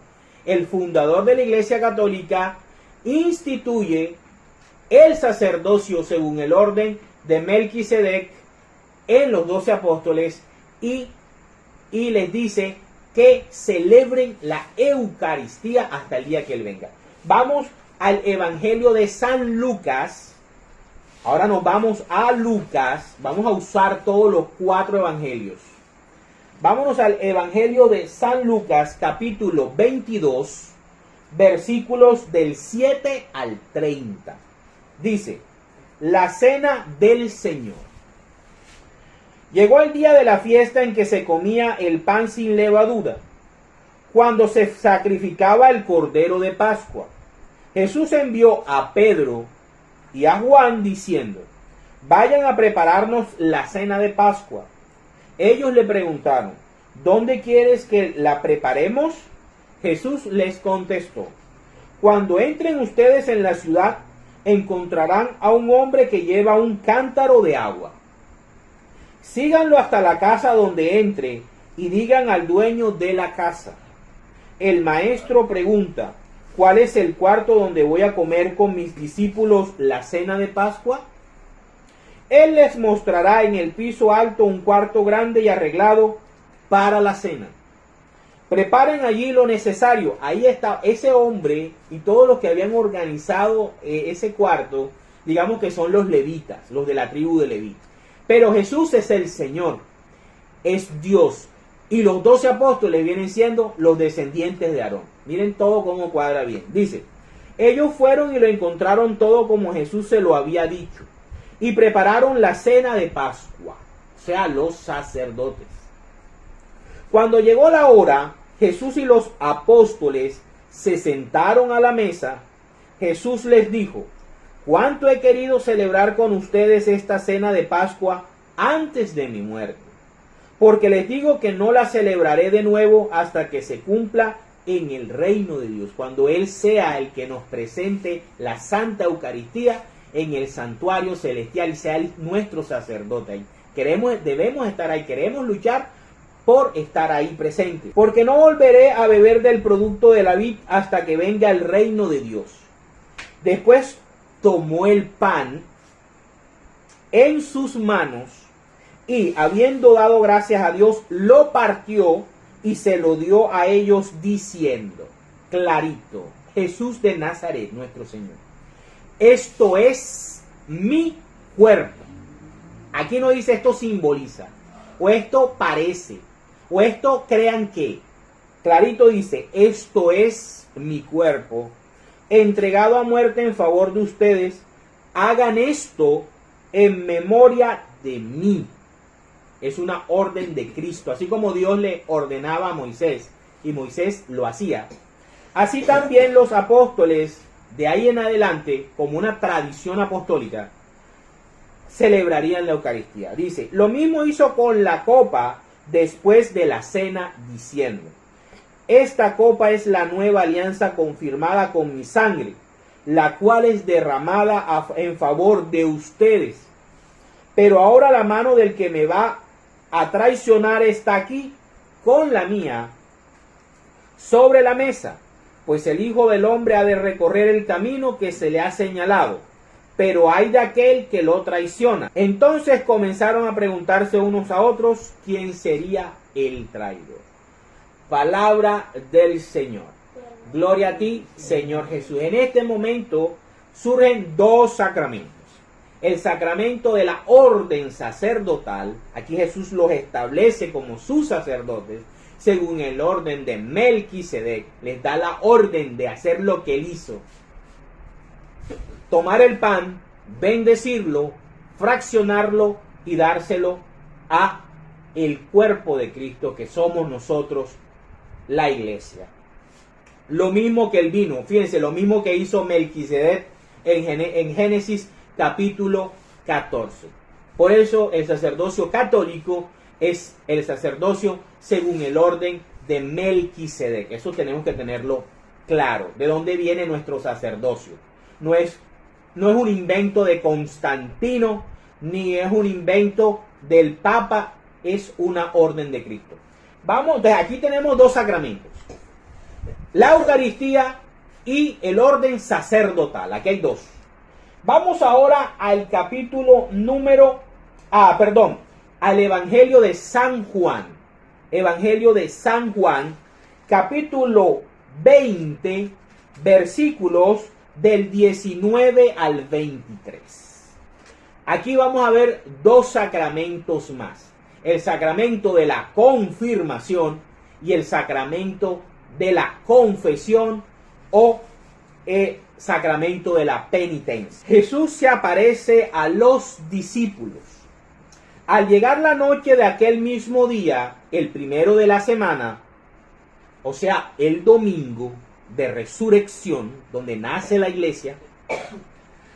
el fundador de la Iglesia Católica, instituye el sacerdocio según el orden de Melquisedec en los 12 apóstoles y les dice que celebren la Eucaristía hasta el día que Él venga. Vamos al Evangelio de San Lucas. Ahora nos vamos a Lucas. Vamos a usar todos los 4 evangelios. Vámonos al Evangelio de San Lucas, capítulo 22, versículos del 7 al 30. Dice: la cena del Señor. Llegó el día de la fiesta en que se comía el pan sin levadura, cuando se sacrificaba el cordero de Pascua. Jesús envió a Pedro y a Juan diciendo: vayan a prepararnos la cena de Pascua. Ellos le preguntaron: ¿dónde quieres que la preparemos? Jesús les contestó: cuando entren ustedes en la ciudad, encontrarán a un hombre que lleva un cántaro de agua. Síganlo hasta la casa donde entre y digan al dueño de la casa: el maestro pregunta, ¿cuál es el cuarto donde voy a comer con mis discípulos la cena de Pascua? Él les mostrará en el piso alto un cuarto grande y arreglado para la cena. Preparen allí lo necesario. Ahí está ese hombre y todos los que habían organizado ese cuarto, digamos que son los levitas, los de la tribu de Leví. Pero Jesús es el Señor, es Dios. Y los 12 apóstoles vienen siendo los descendientes de Aarón. Miren todo cómo cuadra bien. Dice: ellos fueron y lo encontraron todo como Jesús se lo había dicho. Y prepararon la cena de Pascua, o sea, los sacerdotes. Cuando llegó la hora, Jesús y los apóstoles se sentaron a la mesa. Jesús les dijo: cuánto he querido celebrar con ustedes esta cena de Pascua antes de mi muerte. Porque les digo que no la celebraré de nuevo hasta que se cumpla en el reino de Dios. Cuando Él sea el que nos presente la Santa Eucaristía en el santuario celestial y sea nuestro sacerdote. Debemos estar ahí, queremos luchar por estar ahí presente. Porque no volveré a beber del producto de la vid hasta que venga el reino de Dios. Después tomó el pan en sus manos y, habiendo dado gracias a Dios, lo partió y se lo dio a ellos diciendo, clarito, Jesús de Nazaret, nuestro Señor: esto es mi cuerpo. Aquí no dice esto simboliza, o esto parece, o esto crean que. Clarito dice, esto es mi cuerpo, entregado a muerte en favor de ustedes. Hagan esto en memoria de mí. Es una orden de Cristo. Así como Dios le ordenaba a Moisés, y Moisés lo hacía, así también los apóstoles, de ahí en adelante, como una tradición apostólica, celebrarían la Eucaristía. Dice, lo mismo hizo con la copa después de la cena, diciendo, esta copa es la nueva alianza confirmada con mi sangre, la cual es derramada en favor de ustedes. Pero ahora la mano del que me va a traicionar está aquí con la mía sobre la mesa, pues el Hijo del Hombre ha de recorrer el camino que se le ha señalado, pero hay de aquel que lo traiciona. Entonces comenzaron a preguntarse unos a otros quién sería el traidor. Palabra del Señor. Gloria a ti, Señor Jesús. En este momento surgen dos sacramentos. El sacramento de la orden sacerdotal, aquí Jesús los establece como sus sacerdotes, según el orden de Melquisedec, les da la orden de hacer lo que él hizo. Tomar el pan, bendecirlo, fraccionarlo y dárselo a el cuerpo de Cristo, que somos nosotros, la iglesia. Lo mismo que el vino, fíjense, lo mismo que hizo Melquisedec en Génesis capítulo 14. Por eso el sacerdocio católico es el sacerdocio según el orden de Melquisedec. Eso tenemos que tenerlo claro. ¿De dónde viene nuestro sacerdocio? No es un invento de Constantino, ni es un invento del Papa, es una orden de Cristo. Vamos, aquí tenemos dos sacramentos. La Eucaristía y el orden sacerdotal. Aquí hay dos. Vamos ahora al capítulo al Evangelio de San Juan. Evangelio de San Juan, capítulo 20, versículos del 19 al 23. Aquí vamos a ver dos sacramentos más. El sacramento de la confirmación y el sacramento de la confesión o sacramento de la penitencia. Jesús se aparece a los discípulos. Al llegar la noche de aquel mismo día, el primero de la semana, o sea, el domingo de resurrección, donde nace la iglesia,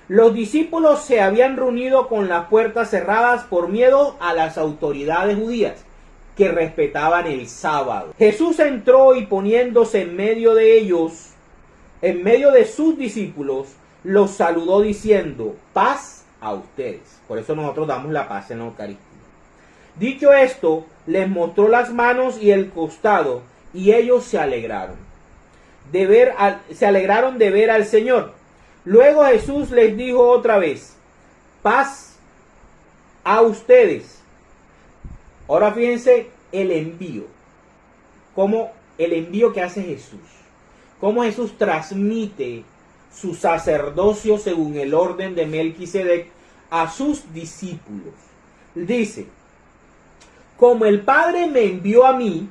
los discípulos se habían reunido con las puertas cerradas por miedo a las autoridades judías, que respetaban el sábado. Jesús entró y poniéndose en medio de ellos, en medio de sus discípulos, los saludó diciendo: paz a ustedes. Por eso nosotros damos la paz en la Eucaristía. Dicho esto, les mostró las manos y el costado, y ellos se alegraron de ver al Señor. Luego Jesús les dijo otra vez: paz a ustedes. Ahora fíjense el envío, como el envío que hace Jesús. Cómo Jesús transmite su sacerdocio según el orden de Melquisedec a sus discípulos. Dice: como el Padre me envió a mí,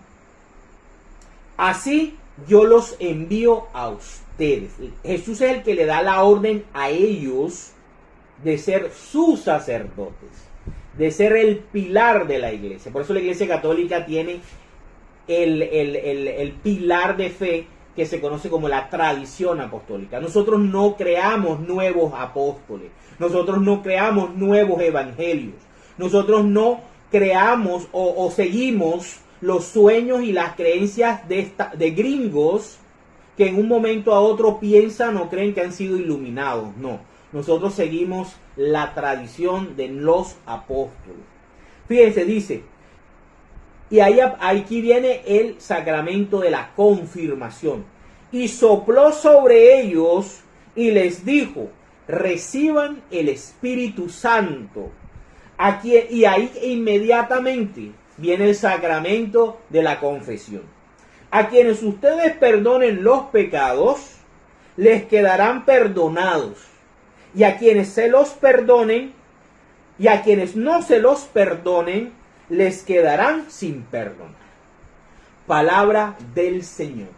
así yo los envío a ustedes. Jesús es el que le da la orden a ellos de ser sus sacerdotes, de ser el pilar de la iglesia. Por eso la iglesia católica tiene el pilar de fe que se conoce como la tradición apostólica. Nosotros no creamos nuevos apóstoles, nosotros no creamos nuevos evangelios, nosotros no creamos o seguimos los sueños y las creencias de gringos que en un momento a otro piensan o creen que han sido iluminados. No, nosotros seguimos la tradición de los apóstoles. Fíjense, dice, y aquí viene el sacramento de la confirmación. Y sopló sobre ellos y les dijo: reciban el Espíritu Santo. Y ahí inmediatamente viene el sacramento de la confesión. A quienes ustedes perdonen los pecados, les quedarán perdonados. Y a quienes se los perdonen, y a quienes no se los perdonen, les quedarán sin perdonar. Palabra del Señor.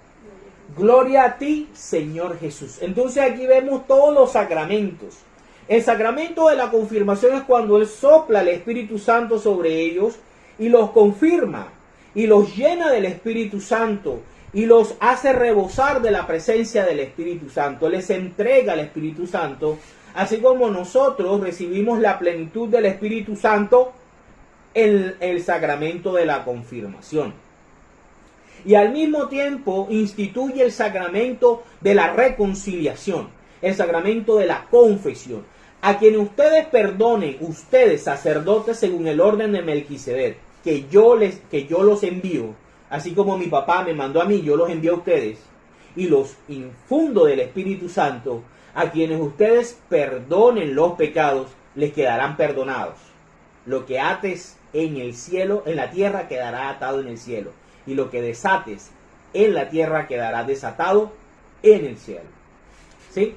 Gloria a ti, Señor Jesús. Entonces aquí vemos todos los sacramentos. El sacramento de la confirmación es cuando Él sopla el Espíritu Santo sobre ellos y los confirma y los llena del Espíritu Santo y los hace rebosar de la presencia del Espíritu Santo. Les entrega el Espíritu Santo, así como nosotros recibimos la plenitud del Espíritu Santo en el sacramento de la confirmación. Y al mismo tiempo instituye el sacramento de la reconciliación, el sacramento de la confesión. A quienes ustedes perdonen, ustedes sacerdotes según el orden de Melquisedec, que yo los envío, así como mi papá me mandó a mí, yo los envío a ustedes, y los infundo del Espíritu Santo, a quienes ustedes perdonen los pecados, les quedarán perdonados. Lo que ates en el cielo, en la tierra, quedará atado en el cielo. Y lo que desates en la tierra quedará desatado en el cielo. ¿Sí?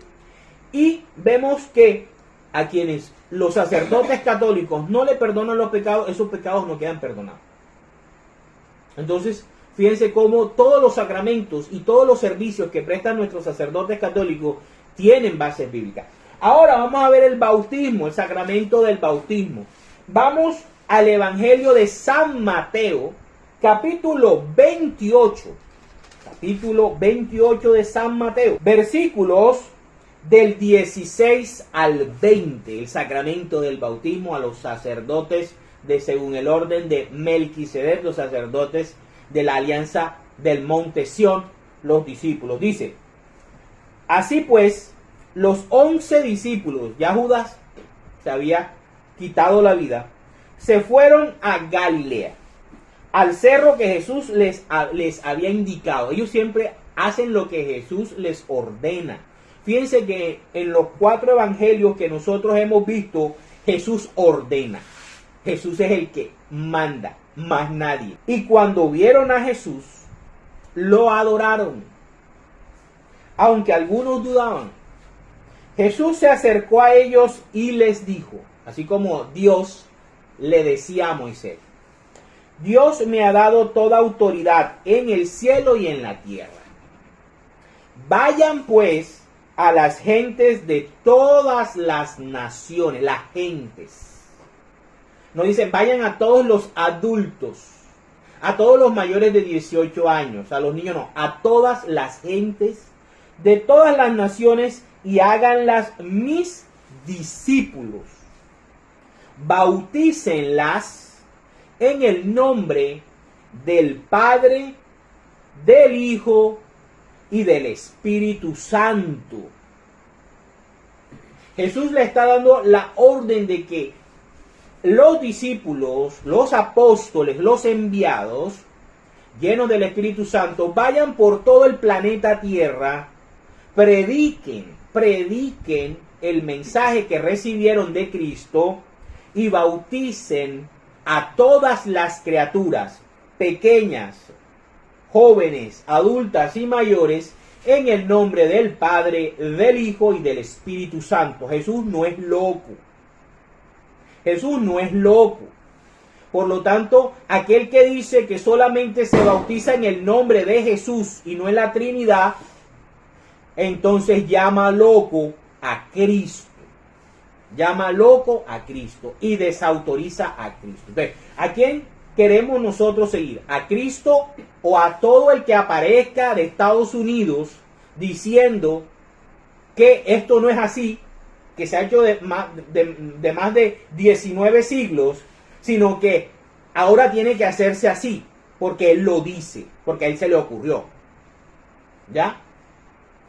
Y vemos que a quienes los sacerdotes católicos no le perdonan los pecados, esos pecados no quedan perdonados. Entonces, fíjense cómo todos los sacramentos y todos los servicios que prestan nuestros sacerdotes católicos tienen bases bíblicas. Ahora vamos a ver el bautismo, el sacramento del bautismo. Vamos al Evangelio de San Mateo, capítulo 28. Capítulo 28 de San Mateo. Versículos del 16 al 20. El sacramento del bautismo a los sacerdotes según el orden de Melquisedec, los sacerdotes de la alianza del monte Sión, los discípulos. Dice: así pues, los 11 discípulos, ya Judas se había quitado la vida, se fueron a Galilea, al cerro que Jesús les había indicado. Ellos siempre hacen lo que Jesús les ordena. Fíjense que en los 4 evangelios que nosotros hemos visto, Jesús ordena. Jesús es el que manda, más nadie. Y cuando vieron a Jesús, lo adoraron, aunque algunos dudaban. Jesús se acercó a ellos y les dijo, así como Dios le decía a Moisés: Dios me ha dado toda autoridad en el cielo y en la tierra. Vayan pues a las gentes de todas las naciones, las gentes. No dicen vayan a todos los adultos, a todos los mayores de 18 años, a los niños no, a todas las gentes de todas las naciones, y háganlas mis discípulos. Bautícenlas en el nombre del Padre, del Hijo y del Espíritu Santo. Jesús le está dando la orden de que los discípulos, los apóstoles, los enviados, llenos del Espíritu Santo, vayan por todo el planeta Tierra, prediquen el mensaje que recibieron de Cristo y bauticen a todas las criaturas, pequeñas, jóvenes, adultas y mayores, en el nombre del Padre, del Hijo y del Espíritu Santo. Jesús no es loco. Jesús no es loco. Por lo tanto, aquel que dice que solamente se bautiza en el nombre de Jesús y no en la Trinidad, entonces llama loco a Cristo. Llama loco a Cristo y desautoriza a Cristo. Entonces, ¿a quién queremos nosotros seguir? ¿A Cristo o a todo el que aparezca de Estados Unidos diciendo que esto no es así, que se ha hecho de más de 19 siglos, sino que ahora tiene que hacerse así, porque Él lo dice, porque a Él se le ocurrió? ¿Ya?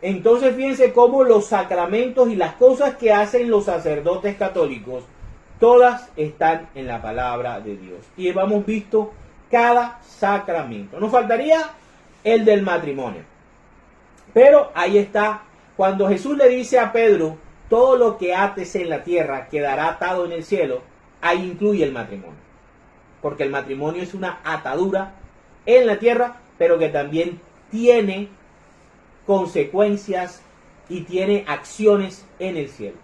Entonces fíjense cómo los sacramentos y las cosas que hacen los sacerdotes católicos, todas están en la palabra de Dios. Y hemos visto cada sacramento. Nos faltaría el del matrimonio. Pero ahí está, cuando Jesús le dice a Pedro, todo lo que ates en la tierra quedará atado en el cielo, ahí incluye el matrimonio. Porque el matrimonio es una atadura en la tierra, pero que también tiene consecuencias y tiene acciones en el cielo.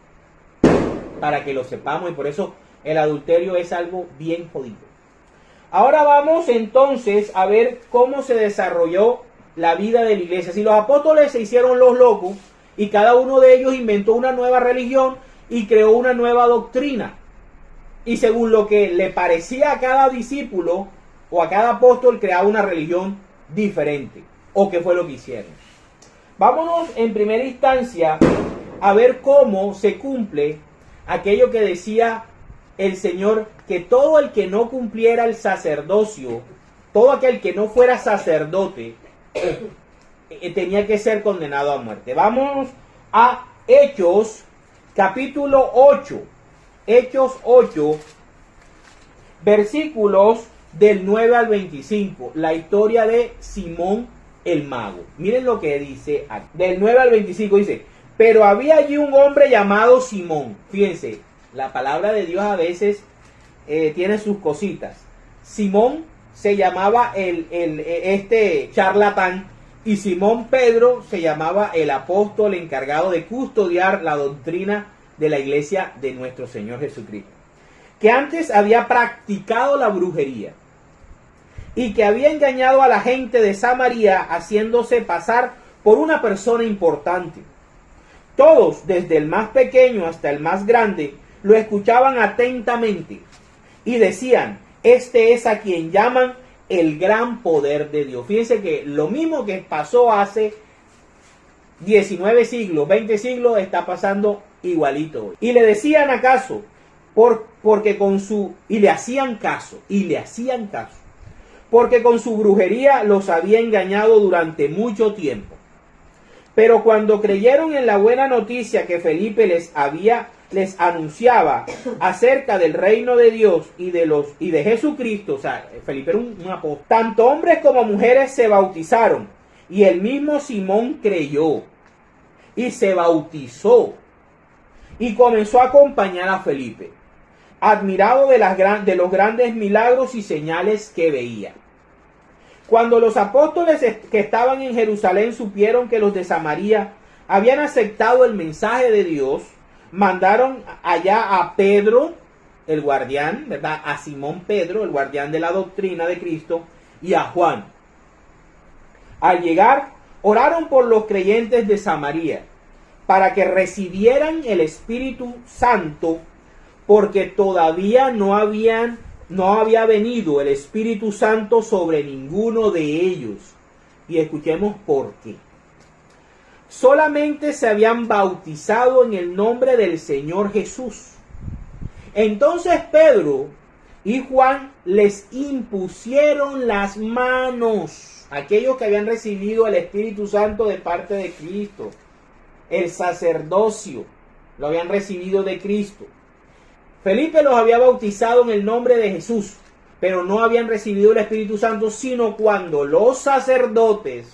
Para que lo sepamos, y por eso el adulterio es algo bien jodido. Ahora vamos entonces a ver cómo se desarrolló la vida de la iglesia. Si los apóstoles se hicieron los locos y cada uno de ellos inventó una nueva religión y creó una nueva doctrina, y según lo que le parecía a cada discípulo o a cada apóstol creaba una religión diferente, o qué fue lo que hicieron. Vámonos en primera instancia a ver cómo se cumple aquello que decía el Señor, que todo el que no cumpliera el sacerdocio todo aquel que no fuera sacerdote tenía que ser condenado a muerte. Vamos a Hechos, capítulo 8. Hechos 8, versículos del 9 al 25. La historia de Simón el mago. Miren lo que dice aquí. Del 9 al 25 dice: pero había allí un hombre llamado Simón. Fíjense, la palabra de Dios a veces tiene sus cositas. Simón se llamaba este charlatán, y Simón Pedro se llamaba el apóstol encargado de custodiar la doctrina de la iglesia de nuestro Señor Jesucristo, que antes había practicado la brujería y que había engañado a la gente de Samaria haciéndose pasar por una persona importante. Todos, desde el más pequeño hasta el más grande, lo escuchaban atentamente y decían: este es a quien llaman el gran poder de Dios. Fíjense que lo mismo que pasó hace 19 siglos, 20 siglos, está pasando igualito hoy. Y le decían acaso, porque con su, y le hacían caso, porque con su brujería los había engañado durante mucho tiempo. Pero cuando creyeron en la buena noticia que Felipe les anunciaba acerca del reino de Dios y de Jesucristo, o sea, Felipe era un apóstol, tanto hombres como mujeres se bautizaron, y el mismo Simón creyó y se bautizó y comenzó a acompañar a Felipe, admirado de los grandes milagros y señales que veía. Cuando los apóstoles que estaban en Jerusalén supieron que los de Samaria habían aceptado el mensaje de Dios, mandaron allá a Pedro, el guardián, ¿verdad? A Simón Pedro, el guardián de la doctrina de Cristo, y a Juan. Al llegar, oraron por los creyentes de Samaria para que recibieran el Espíritu Santo, porque todavía no había venido el Espíritu Santo sobre ninguno de ellos. Y escuchemos por qué. Solamente se habían bautizado en el nombre del Señor Jesús. Entonces Pedro y Juan les impusieron las manos, aquellos que habían recibido el Espíritu Santo de parte de Cristo. El sacerdocio lo habían recibido de Cristo. Felipe los había bautizado en el nombre de Jesús, pero no habían recibido el Espíritu Santo sino cuando los sacerdotes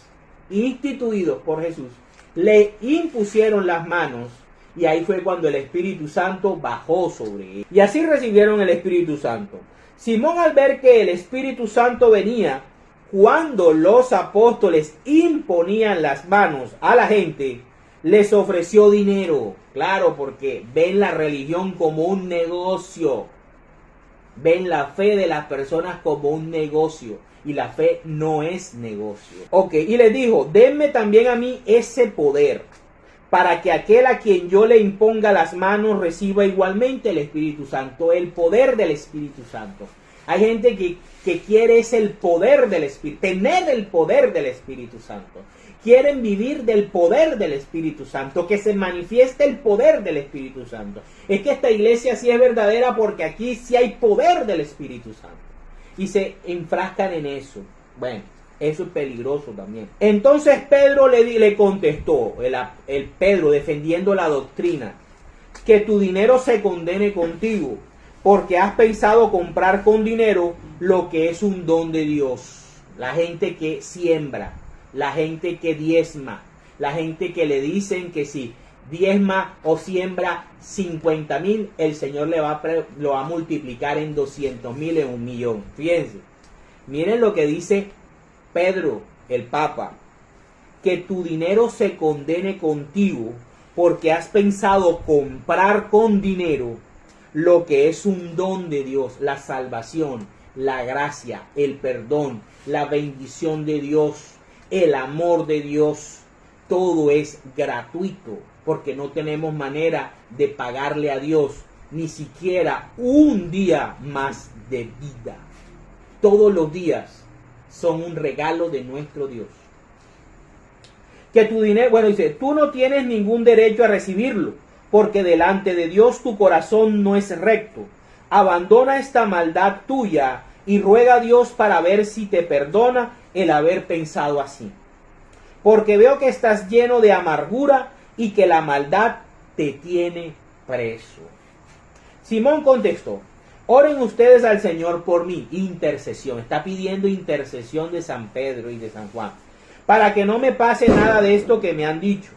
instituidos por Jesús le impusieron las manos, y ahí fue cuando el Espíritu Santo bajó sobre ellos. Y así recibieron el Espíritu Santo. Simón, al ver que el Espíritu Santo venía cuando los apóstoles imponían las manos a la gente, les ofreció dinero. Claro, porque ven la religión como un negocio. Ven la fe de las personas como un negocio. Y la fe no es negocio. Ok, y les dijo: denme también a mí ese poder, para que aquel a quien yo le imponga las manos reciba igualmente el Espíritu Santo. El poder del Espíritu Santo. Hay gente que quiere es el poder del Espíritu, tener el poder del Espíritu Santo. Quieren vivir del poder del Espíritu Santo, que se manifieste el poder del Espíritu Santo. Es que esta iglesia sí es verdadera porque aquí sí hay poder del Espíritu Santo. Y se enfrascan en eso. Bueno, eso es peligroso también. Entonces Pedro le contestó, el Pedro defendiendo la doctrina: que tu dinero se condene contigo, porque has pensado comprar con dinero lo que es un don de Dios. La gente que siembra, la gente que diezma, la gente que le dicen que si diezma o siembra 50,000, el Señor lo va a multiplicar en 200,000, en 1,000,000. Fíjense, miren lo que dice Pedro, el Papa: que tu dinero se condene contigo, porque has pensado comprar con dinero lo que es un don de Dios, la salvación, la gracia, el perdón, la bendición de Dios, el amor de Dios. Todo es gratuito, porque no tenemos manera de pagarle a Dios ni siquiera un día más de vida. Todos los días son un regalo de nuestro Dios. Que tu dinero, bueno, dice: tú no tienes ningún derecho a recibirlo, porque delante de Dios tu corazón no es recto. Abandona esta maldad tuya y ruega a Dios para ver si te perdona el haber pensado así. Porque veo que estás lleno de amargura y que la maldad te tiene preso. Simón contestó: oren ustedes al Señor por mí. Intercesión. Está pidiendo intercesión de San Pedro y de San Juan, para que no me pase nada de esto que me han dicho.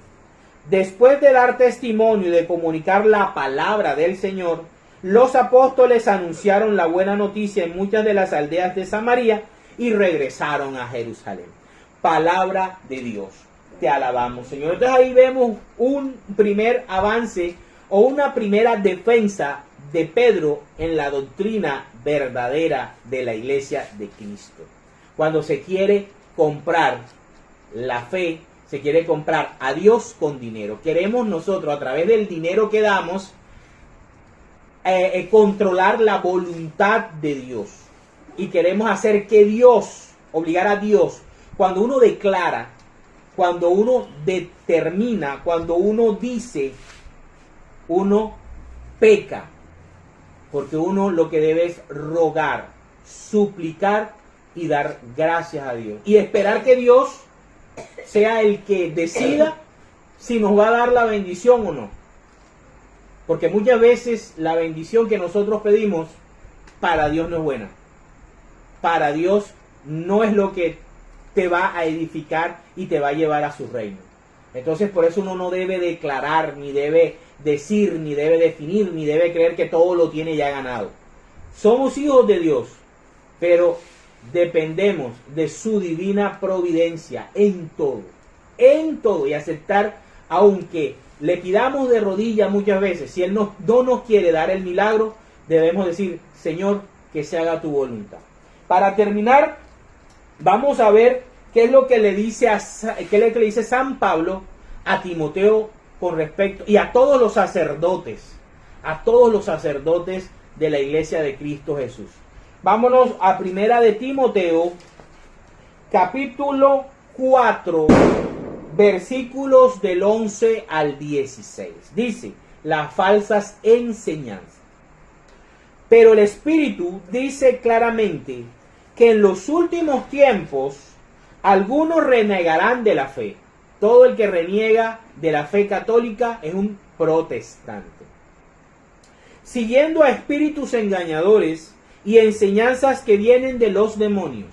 Después de dar testimonio y de comunicar la palabra del Señor, los apóstoles anunciaron la buena noticia en muchas de las aldeas de Samaria y regresaron a Jerusalén. Palabra de Dios. Te alabamos, Señor. Entonces ahí vemos un primer avance o una primera defensa de Pedro en la doctrina verdadera de la iglesia de Cristo. Cuando se quiere comprar la fe, se quiere comprar a Dios con dinero. Queremos nosotros, a través del dinero que damos, controlar la voluntad de Dios. Y queremos hacer que Dios, obligar a Dios, cuando uno declara, cuando uno determina, cuando uno dice, uno peca. Porque uno lo que debe es rogar, suplicar y dar gracias a Dios. Y esperar que Dios sea el que decida si nos va a dar la bendición o no. Porque muchas veces la bendición que nosotros pedimos para Dios no es buena. Para Dios no es lo que te va a edificar y te va a llevar a su reino. Entonces por eso uno no debe declarar, ni debe decir, ni debe definir, ni debe creer que todo lo tiene ya ganado. Somos hijos de Dios, pero dependemos de su divina providencia en todo, y aceptar, aunque le pidamos de rodillas muchas veces, si Él no nos quiere dar el milagro, debemos decir: Señor, que se haga tu voluntad. Para terminar, vamos a ver qué es lo que le dice San Pablo a Timoteo con respecto, y a todos los sacerdotes de la iglesia de Cristo Jesús. Vámonos a Primera de Timoteo, capítulo 4, versículos del 11 al 16. Dice: las falsas enseñanzas. Pero el Espíritu dice claramente que en los últimos tiempos algunos renegarán de la fe. Todo el que reniega de la fe católica es un protestante, siguiendo a espíritus engañadores y enseñanzas que vienen de los demonios.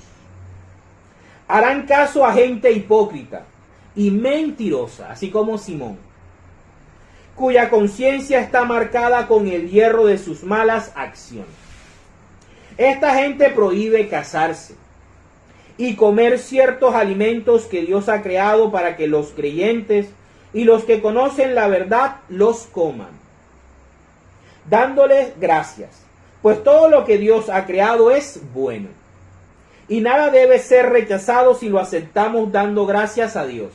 Harán caso a gente hipócrita y mentirosa, así como Simón, cuya conciencia está marcada con el hierro de sus malas acciones. Esta gente prohíbe casarse y comer ciertos alimentos que Dios ha creado para que los creyentes y los que conocen la verdad los coman, dándoles gracias, pues todo lo que Dios ha creado es bueno, y nada debe ser rechazado si lo aceptamos dando gracias a Dios,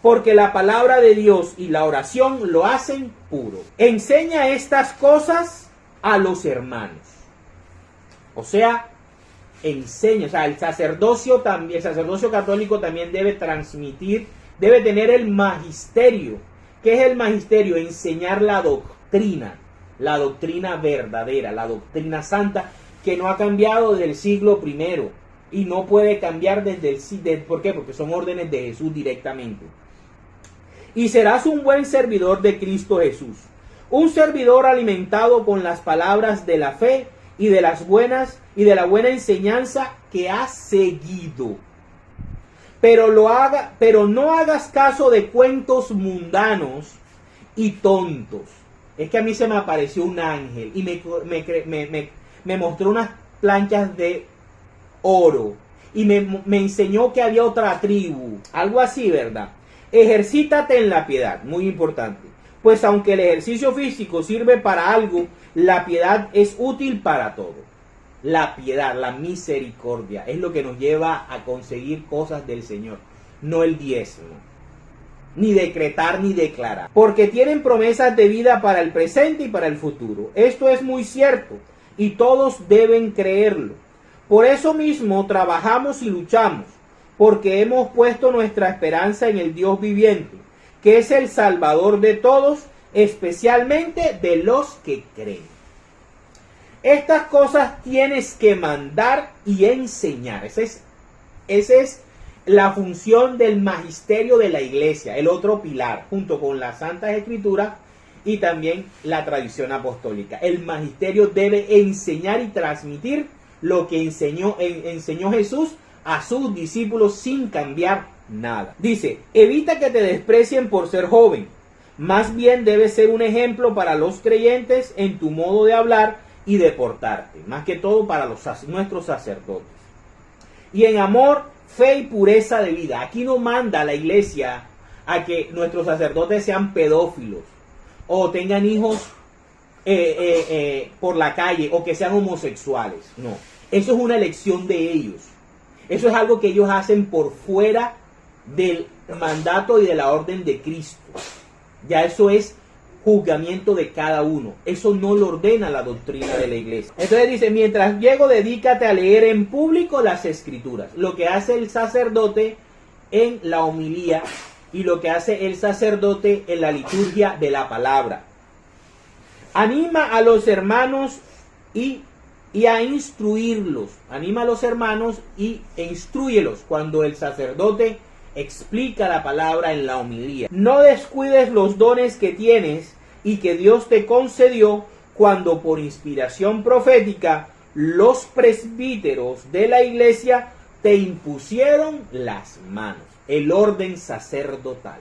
porque la palabra de Dios y la oración lo hacen puro. Enseña estas cosas a los hermanos. O sea, enseña, o sea, el sacerdocio católico también debe transmitir, debe tener el magisterio. ¿Qué es el magisterio? Enseñar la doctrina verdadera, la doctrina santa, que no ha cambiado desde el siglo I y no puede cambiar ¿por qué? Porque son órdenes de Jesús directamente. Y serás un buen servidor de Cristo Jesús, un servidor alimentado con las palabras de la fe y de la buena enseñanza que has seguido. Pero no hagas caso de cuentos mundanos y tontos. Es que a mí se me apareció un ángel y me mostró unas planchas de oro y me enseñó que había otra tribu, algo así, ¿verdad? Ejercítate en la piedad, muy importante, pues aunque el ejercicio físico sirve para algo, la piedad es útil para todo. La piedad, la misericordia, es lo que nos lleva a conseguir cosas del Señor, no el diezmo, ni decretar ni declarar, porque tienen promesas de vida para el presente y para el futuro. Esto es muy cierto y todos deben creerlo. Por eso mismo trabajamos y luchamos, porque hemos puesto nuestra esperanza en el Dios viviente, que es el Salvador de todos, especialmente de los que creen. Estas cosas tienes que mandar y enseñar. Esa es la función del magisterio de la iglesia, el otro pilar, junto con las Santas Escrituras y también la tradición apostólica. El magisterio debe enseñar y transmitir lo que enseñó Jesús a sus discípulos sin cambiar nada. Dice, evita que te desprecien por ser joven. Más bien debes ser un ejemplo para los creyentes en tu modo de hablar y de portarte. Más que todo para nuestros sacerdotes. Y en amor, fe y pureza de vida. Aquí no manda la iglesia a que nuestros sacerdotes sean pedófilos o tengan hijos por la calle o que sean homosexuales. No, eso es una elección de ellos. Eso es algo que ellos hacen por fuera del mandato y de la orden de Cristo. Ya eso es juzgamiento de cada uno. Eso no lo ordena la doctrina de la iglesia. Entonces dice, mientras llego, dedícate a leer en público las escrituras. Lo que hace el sacerdote en la homilía y lo que hace el sacerdote en la liturgia de la palabra. Anima a los hermanos y a instruirlos. Anima a los hermanos e instrúyelos cuando el sacerdote explica la palabra en la homilía. No descuides los dones que tienes y que Dios te concedió cuando por inspiración profética los presbíteros de la iglesia te impusieron las manos. El orden sacerdotal.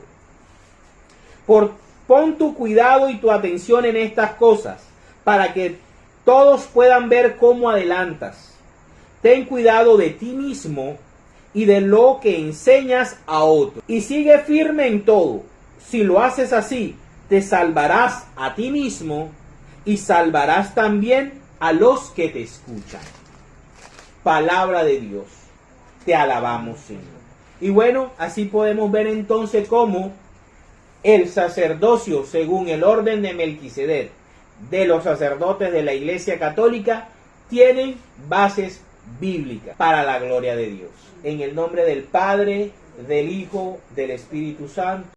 Pon tu cuidado y tu atención en estas cosas para que todos puedan ver cómo adelantas. Ten cuidado de ti mismo y de lo que enseñas a otros. Y sigue firme en todo. Si lo haces así, te salvarás a ti mismo y salvarás también a los que te escuchan. Palabra de Dios. Te alabamos, Señor. Y bueno, así podemos ver entonces cómo el sacerdocio, según el orden de Melquisedec, de los sacerdotes de la Iglesia Católica, tienen bases bíblicas para la gloria de Dios. En el nombre del Padre, del Hijo, del Espíritu Santo.